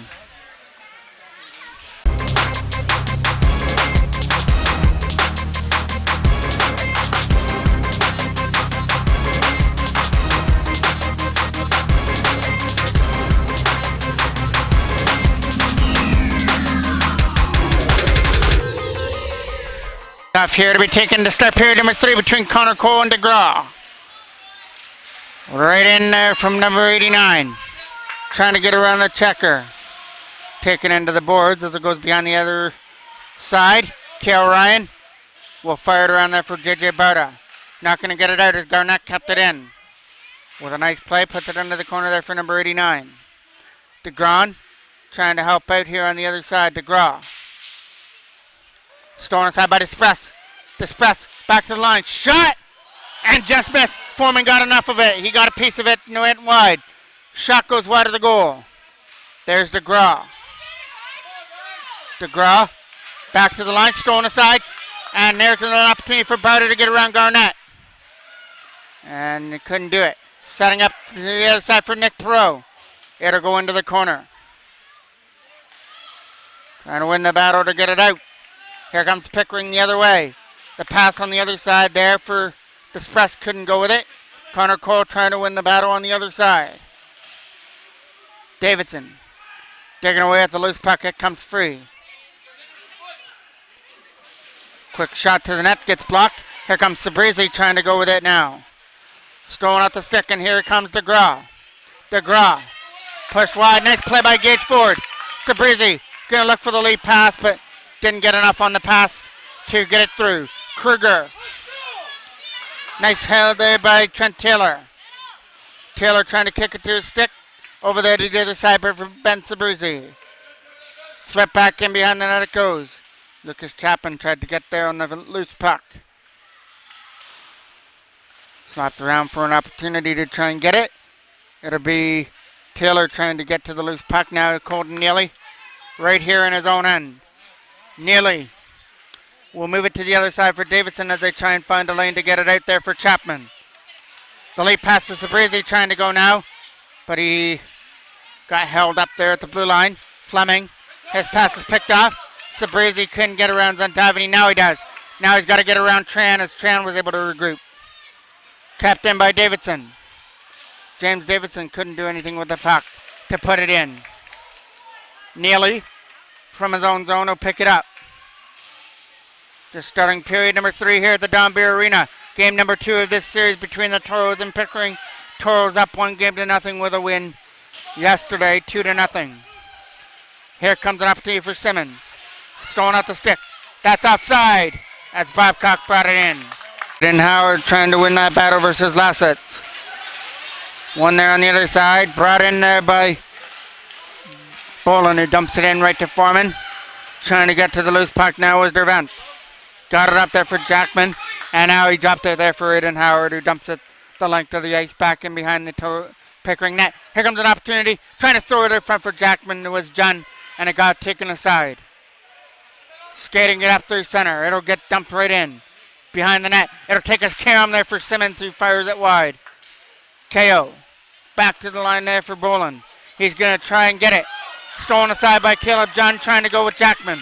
Off here to be taken to start period number 3 between Connor Cole and DeGraw. Right in there from number 89. Trying to get around the checker. Taken into the boards as it goes behind the other side. Kale Ryan will fire it around there for JJ Barta. Not going to get it out as Garnett kept it in. With a nice play, puts it under the corner there for number 89. DeGraw trying to help out here on the other side. DeGraw. Stolen aside by Despress. Despress back to the line. Shot! And just missed. Foreman got enough of it. He got a piece of it and went wide. Shot goes wide of the goal. There's DeGraw. DeGraw back to the line. Stolen aside. And there's an opportunity for Barter to get around Garnett. And he couldn't do it. Setting up to the other side for Nick Perot. It'll go into the corner. Trying to win the battle to get it out. Here comes Pickering the other way. The pass on the other side there for Despress, couldn't go with it. Connor Cole trying to win the battle on the other side. Davidson digging away at the loose puck. It comes free. Quick shot to the net, gets blocked. Here comes Sabrizi trying to go with it now. Stolen out the stick, and here comes DeGraw. DeGraw pushed wide. Nice play by Gage Ford. Sabrizi going to look for the lead pass, but didn't get enough on the pass to get it through. Kruger. Nice held there by Trent Taylor. Taylor trying to kick it to his stick. Over there to the other side for Ben Sabrizi. Swept back in behind the net it goes. Lucas Chapman tried to get there on the loose puck. Slapped around for an opportunity to try and get it. It'll be Taylor trying to get to the loose puck now. Colton Neely right here in his own end. Neely will move it to the other side for Davidson as they try and find a lane to get it out there for Chapman. The late pass for Sabrizi trying to go now, but he got held up there at the blue line. Fleming, his pass is picked off. Sabrizi couldn't get around Zontavini. Now he does. Now he's got to get around Tran as Tran was able to regroup. Kept in by Davidson. James Davidson couldn't do anything with the puck to put it in. Neely from his own zone will pick it up. Just starting period number 3 here at the Don Beer Arena. Game number 2 of this series between the Toros and Pickering. Toros up 1-0 with a win yesterday, 2-0. Here comes an opportunity for Simmons. Stolen out the stick. That's outside as Babcock brought it in. Dan Howard trying to win that battle versus Lassets. One there on the other side. Brought in there by Bolin, who dumps it in right to Foreman. Trying to get to the loose puck now was Dervent. Got it up there for Jackman. And now he dropped it there for Aiden Howard, who dumps it the length of the ice back in behind the Pickering net. Here comes an opportunity. Trying to throw it in front for Jackman. It was John, and it got taken aside. Skating it up through center. It'll get dumped right in. Behind the net. It'll take us Karam there for Simmons, who fires it wide. KO. Back to the line there for Bolin. He's going to try and get it. Stolen aside by Caleb John, trying to go with Jackman.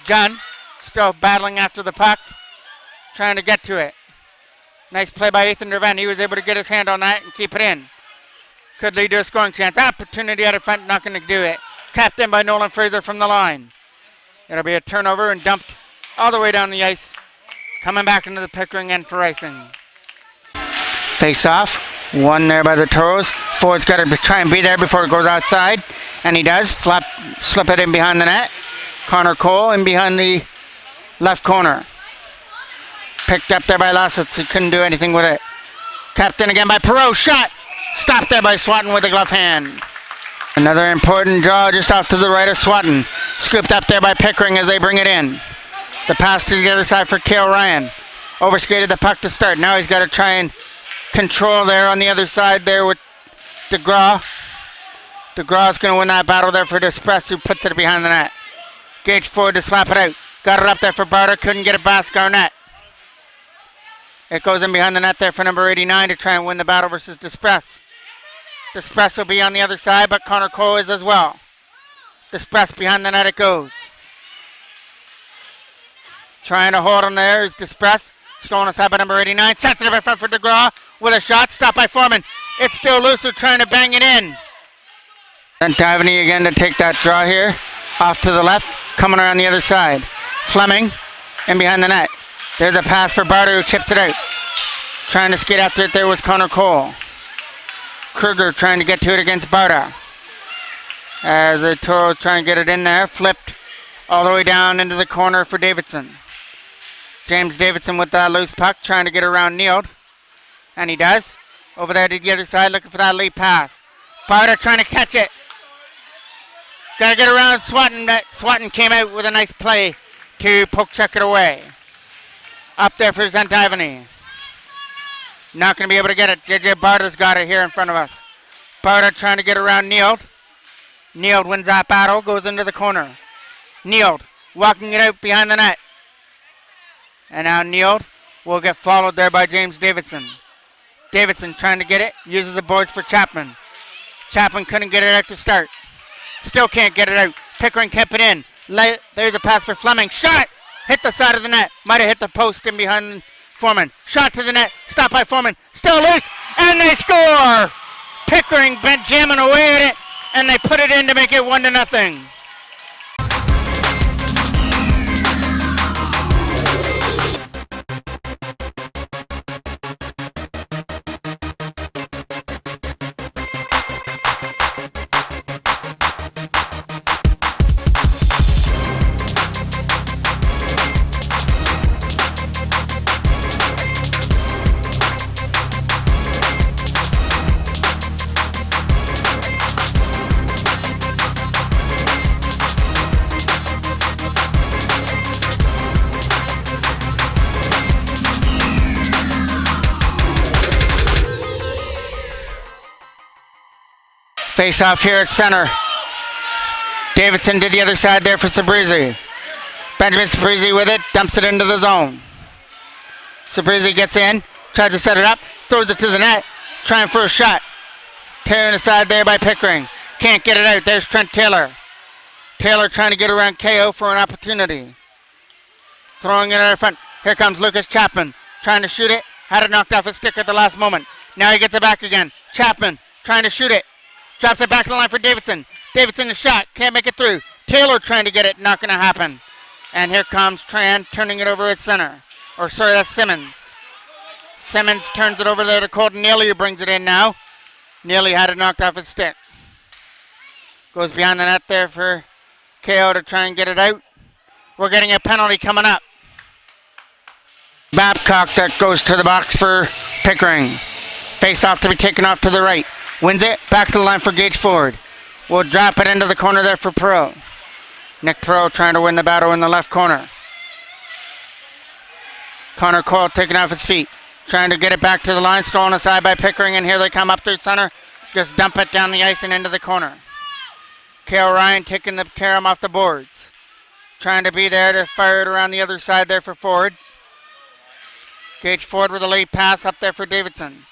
John still battling after the puck. Trying to get to it. Nice play by Ethan Dervent. He was able to get his hand on that and keep it in. Could lead to a scoring chance. Opportunity out of front, not going to do it. Capped in by Nolan Fraser from the line. It'll be a turnover and dumped all the way down the ice. Coming back into the Pickering end for icing. Face off. One there by the Toros. Ford's got to try and be there before it goes outside. And he does. Slip it in behind the net. Connor Cole in behind the left corner. Picked up there by Lassitz. He couldn't do anything with it. Kept in again by Perot. Shot. Stopped there by Swatton with a glove hand. Another important draw just off to the right of Swatton. Scooped up there by Pickering as they bring it in. The pass to the other side for Cale Ryan. Overskated the puck to start. Now he's got to try and control there on the other side there with DeGraw. DeGraw's going to win that battle there for Despress, who puts it behind the net. Gage forward to slap it out. Got it up there for Barter. Couldn't get it past Garnett. It goes in behind the net there for number 89 to try and win the battle versus Despress. Despress will be on the other side, but Connor Cole is as well. Despress behind the net it goes. Trying to hold him there is Despress. Stolen aside by number 89. Sensitive in front for DeGraw with a shot. Stopped by Foreman. It's still loose. They're trying to bang it in. And Divany again to take that draw here. Off to the left. Coming around the other side. Fleming in behind the net. There's a pass for Barter who chips it out. Trying to skate after it there was Connor Cole. Kruger trying to get to it against Barter. As the Toros trying to get it in there. Flipped all the way down into the corner for Davidson. James Davidson with that loose puck trying to get around Neild. And he does. Over there to the other side looking for that lead pass. Barter trying to catch it. Got to get around Swatton. Swatton came out with a nice play to poke check it away. Up there for Zentivany. Not going to be able to get it. JJ Barter's got it here in front of us. Barter trying to get around Neild. Neild wins that battle. Goes into the corner. Neild walking it out behind the net. And now Neild will get followed there by James Davidson. Davidson trying to get it. Uses the boards for Chapman. Chapman couldn't get it out to start. Still can't get it out. Pickering kept it in. There's a pass for Fleming. Shot! Hit the side of the net. Might have hit the post in behind Foreman. Shot to the net. Stopped by Foreman. Still loose. And they score! Pickering been jamming away at it. And they put it in to make it 1-0. Face off here at center. Davidson to the other side there for Sabrizi. Benjamin Sabrizi with it, dumps it into the zone. Sabrizi gets in, tries to set it up, throws it to the net, trying for a shot. Tearing aside there by Pickering. Can't get it out. There's Trent Taylor. Taylor trying to get around KO for an opportunity. Throwing it out in front. Here comes Lucas Chapman. Trying to shoot it. Had it knocked off his stick at the last moment. Now he gets it back again. Chapman trying to shoot it. Drops it back to the line for Davidson. Davidson a shot. Can't make it through. Taylor trying to get it. Not going to happen. And here comes Tran turning it over at center. Or sorry, that's Simmons. Simmons turns it over there to Colton Neely, who brings it in now. Neely had it knocked off his stick. Goes behind the net there for KO to try and get it out. We're getting a penalty coming up. Babcock that goes to the box for Pickering. Face off to be taken off to the right. Wins it. Back to the line for Gage Ford. We'll drop it into the corner there for Perot. Nick Perot trying to win the battle in the left corner. Connor Cole taking off his feet. Trying to get it back to the line. Stolen aside by Pickering. And here they come up through center. Just dump it down the ice and into the corner. Cale Ryan taking the carom off the boards. Trying to be there to fire it around the other side there for Ford. Gage Ford with a late pass up there for Davidson.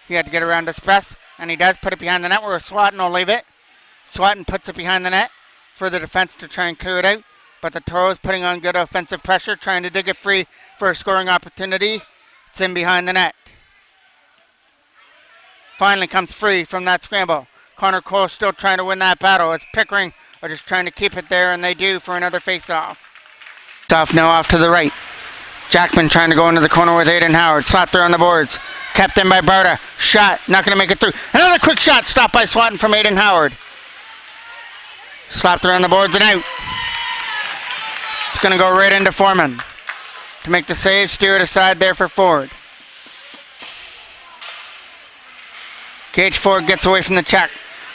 He had to get around to press. And he does put it behind the net where Swatton will leave it. Swatton puts it behind the net for the defense to try and clear it out. But the Toros putting on good offensive pressure, trying to dig it free for a scoring opportunity. It's in behind the net. Finally comes free from that scramble. Connor Cole still trying to win that battle. It's Pickering are just trying to keep it there, and they do for another face-off. It's off now off to the right. Jackman trying to go into the corner with Aiden Howard. Slapped there on the boards. Kept in by Barta. Shot. Not going to make it through. Another quick shot stopped by Swatton from Aiden Howard. Slapped around the boards and out. It's going to go right into Foreman. to make the save. Steer it aside there for Ford. Gage Ford gets away from the check.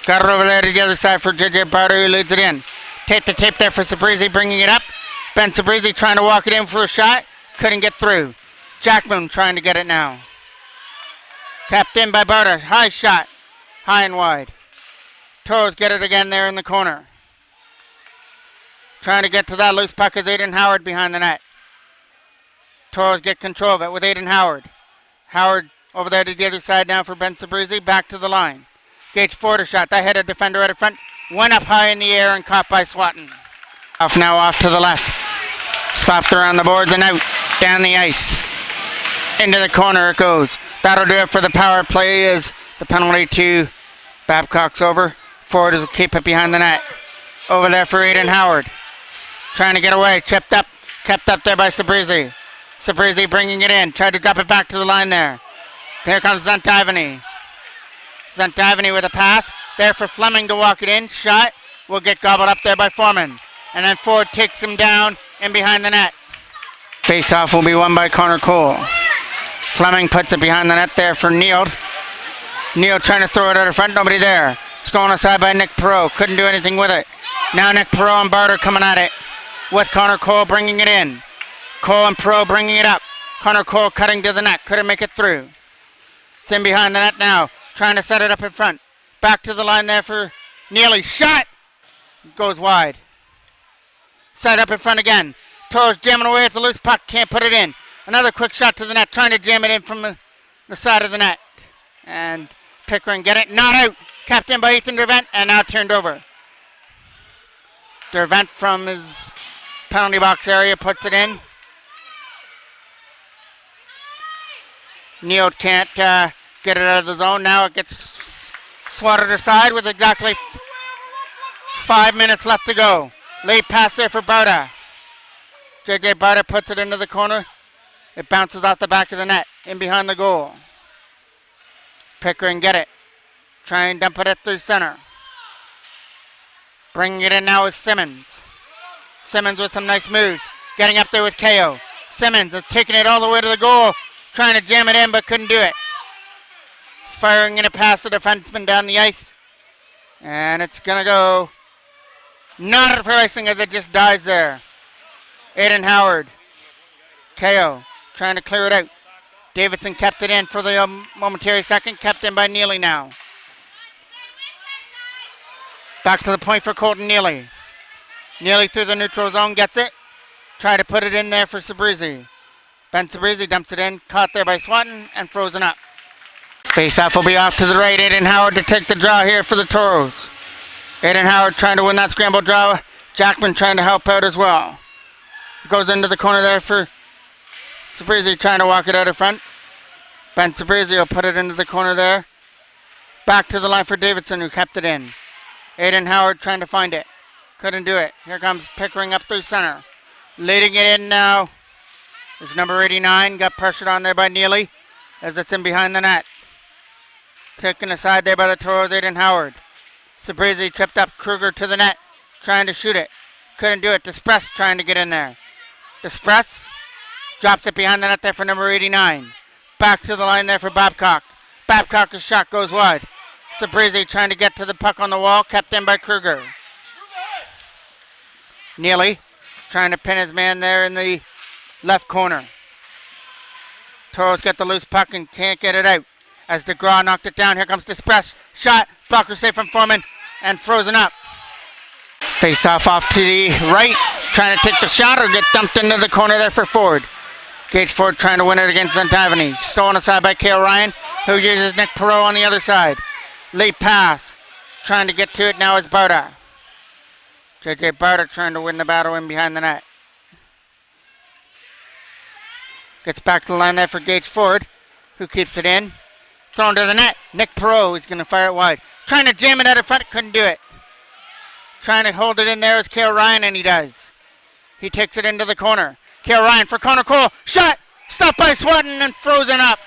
Got it over there to the other side for JJ Barter, who leads it in. Tape the tape there for Sabrizi, bringing it up. Ben Sabrizi trying to walk it in for a shot. Couldn't get through. Jackman trying to get it now. Capped in by Barter. High shot. High and wide. Toros get it again there in the corner. Trying to get to that loose puck is Aiden Howard behind the net. Toros get control of it with Aiden Howard. Howard over there to the other side now for Ben Sabrizi. Back to the line. Gage Ford a shot. That hit a defender right in front. Went up high in the air and caught by Swatton. Off to the left. Slapped around the boards and out. Down the ice. Into the corner it goes. That'll do it for the power play as the penalty to Babcock's over. Ford will keep it behind the net. Over there for Aiden Howard. Trying to get away. Chipped up. Kept up there by Sabrizi. Sabrizi bringing it in. Tried to drop it back to the line there. Here comes Zantivany. Zantivany with a pass. There for Fleming to walk it in. Shot. Will get gobbled up there by Foreman. And then Ford takes him down and behind the net. Face-off will be won by Connor Cole. Fleming puts it behind the net there for Neal. Neal trying to throw it out of front. Nobody there. Stolen aside by Nick Perot. Couldn't do anything with it. Now Nick Perot and Barter coming at it. With Connor Cole bringing it in. Cole and Perot bringing it up. Connor Cole cutting to the net. Couldn't make it through. It's in behind the net now. Trying to set it up in front. Back to the line there for Neely. Shot! Goes wide. Set up in front again. Toros jamming away at the loose puck. Can't put it in. Another quick shot to the net. Trying to jam it in from the side of the net. And Pickering get it. Not out. Capped in by Ethan Dervent and now turned over. Dervent from his penalty box area puts it in. Neal can't get it out of the zone. Now it gets swatted aside with exactly 5 minutes left to go. Late pass there for Barta. JJ Barta puts it into the corner. It bounces off the back of the net, in behind the goal. Pickering get it. Try and dump it at through center. Bringing it in now is Simmons. Simmons with some nice moves. Getting up there with KO. Simmons is taking it all the way to the goal. Trying to jam it in but couldn't do it. Firing in a pass the defenseman down the ice. And it's going to go not for icing as it just dies there. Aiden Howard. KO trying to clear it out. Davidson kept it in for the momentary second. Kept in by Neely now. Back to the point for Colton Neely. Neely through the neutral zone gets it. Try to put it in there for Sabrizi. Ben Sabrizi dumps it in. Caught there by Swatton and frozen up. Face-off will be off to the right. Aiden Howard to take the draw here for the Toros. Aiden Howard trying to win that scramble draw. Jackman trying to help out as well. Goes into the corner there for Sabrizi trying to walk it out in front. Ben Sabrizi will put it into the corner there. Back to the line for Davidson who kept it in. Aiden Howard trying to find it. Couldn't do it. Here comes Pickering up through center. Leading it in now is number 89. Got pressured on there by Neely as it's in behind the net. Taken aside there by the Toros, Aiden Howard. Sabrizi tripped up Kruger to the net. Trying to shoot it. Couldn't do it. Despress trying to get in there. Despress drops it behind the net there for number 89. Back to the line there for Babcock. Babcock's shot goes wide. Sabrizi trying to get to the puck on the wall. Kept in by Kruger. Neely trying to pin his man there in the left corner. Toros get the loose puck and can't get it out. As DeGraw knocked it down, here comes Despress. Shot, blocker safe from Foreman, and frozen up. Face off to the right, trying to take the shot or get dumped into the corner there for Ford. Gage Ford trying to win it against Zantivany. Stolen aside by Cale Ryan, who uses Nick Perot on the other side. Late pass, trying to get to it now is Barta. JJ Barta trying to win the battle in behind the net. Gets back to the line there for Gage Ford, who keeps it in. Thrown to the net. Nick Perot is going to fire it wide. Trying to jam it out in front, couldn't do it. Trying to hold it in there is Cale Ryan, and he does. He takes it into the corner. Cale Ryan for Connor Cole. Shot! Stopped by Swatton and frozen up.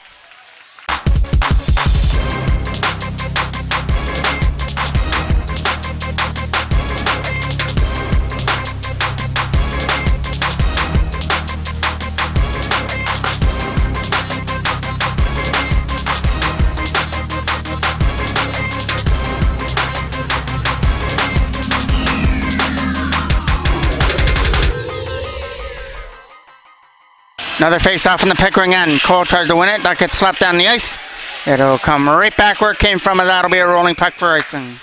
Another face-off in the Pickering end. Cole tries to win it. That gets slapped down the ice. It'll come right back where it came from, and that'll be a rolling puck for icing.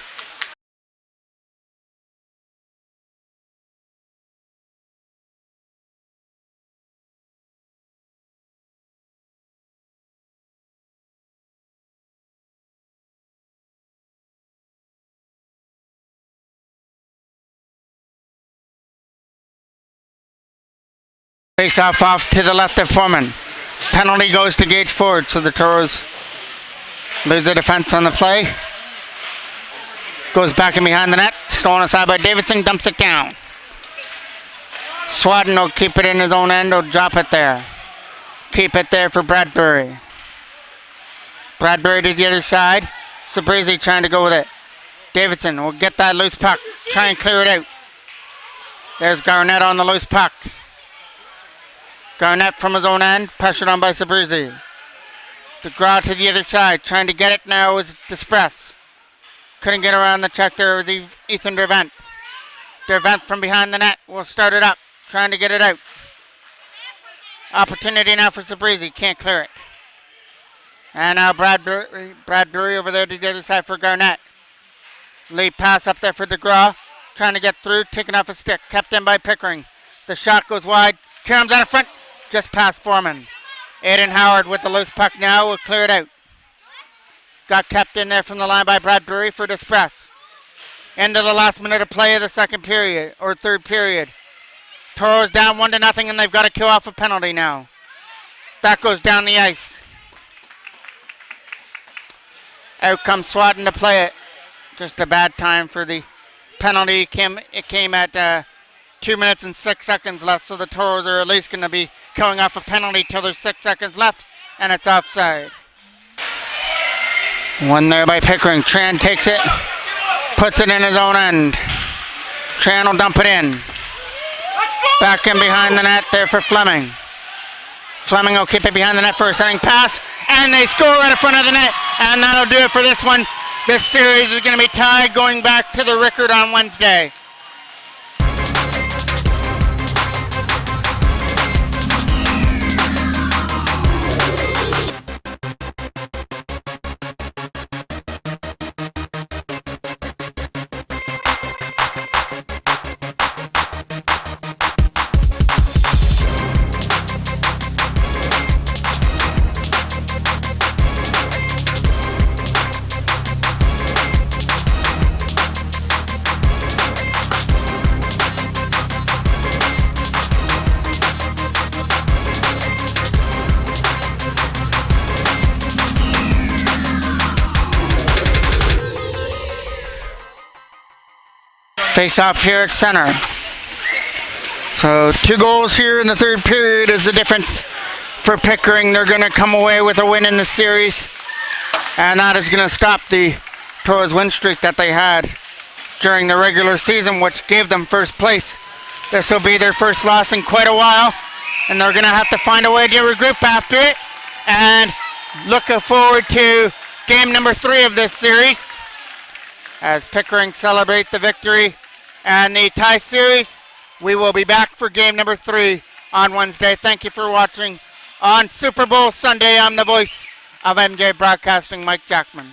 Face-off off to the left of Foreman. Penalty goes to Gage Ford, so the Toros lose the defense on the play. Goes back in behind the net. Stolen aside by Davidson, dumps it down. Swadden will keep it in his own end, will drop it there. Keep it there for Bradbury. Bradbury to the other side. Sabrizi trying to go with it. Davidson will get that loose puck. Try and clear it out. There's Garnett on the loose puck. Garnett from his own end, pressured on by Sabrizi. DeGraw to the other side, trying to get it now is Despress. Couldn't get around the check there was Ethan Dervent. Dervent from behind the net will start it up, trying to get it out. Opportunity now for Sabrizi, can't clear it. And now Bradbury over there to the other side for Garnett. Lead pass up there for DeGraw, trying to get through, taken off a stick, kept in by Pickering. The shot goes wide, comes out of front, just past Foreman. Aiden Howard with the loose puck now will clear it out. Got kept in there from the line by Bradbury for Despress. Into the last minute of play of the second period, or third period. Toros down 1-0, and they've got to kill off a penalty now. That goes down the ice. Out comes Swadden to play it. Just a bad time for the penalty. It came at 2 minutes and 6 seconds left, so the Toros are at least going to be killing off a penalty till there's 6 seconds left, and it's offside. One there by Pickering. Tran takes it, puts it in his own end. Tran will dump it in. Back in behind the net there for Fleming. Fleming will keep it behind the net for a setting pass, and they score right in front of the net, and that'll do it for this one. This series is going to be tied going back to the Rickard on Wednesday. Face off here at center. So 2 goals here in the third period is the difference for Pickering. They're going to come away with a win in the series, and that is going to stop the Toros win streak that they had during the regular season, which gave them first place. This will be their first loss in quite a while, and they're going to have to find a way to regroup after it. And looking forward to game number 3 of this series as Pickering celebrate the victory and the tie series. We will be back for game number 3 on Wednesday. Thank you for watching on Super Bowl Sunday. I'm the voice of MJ Broadcasting, Mike Jackman.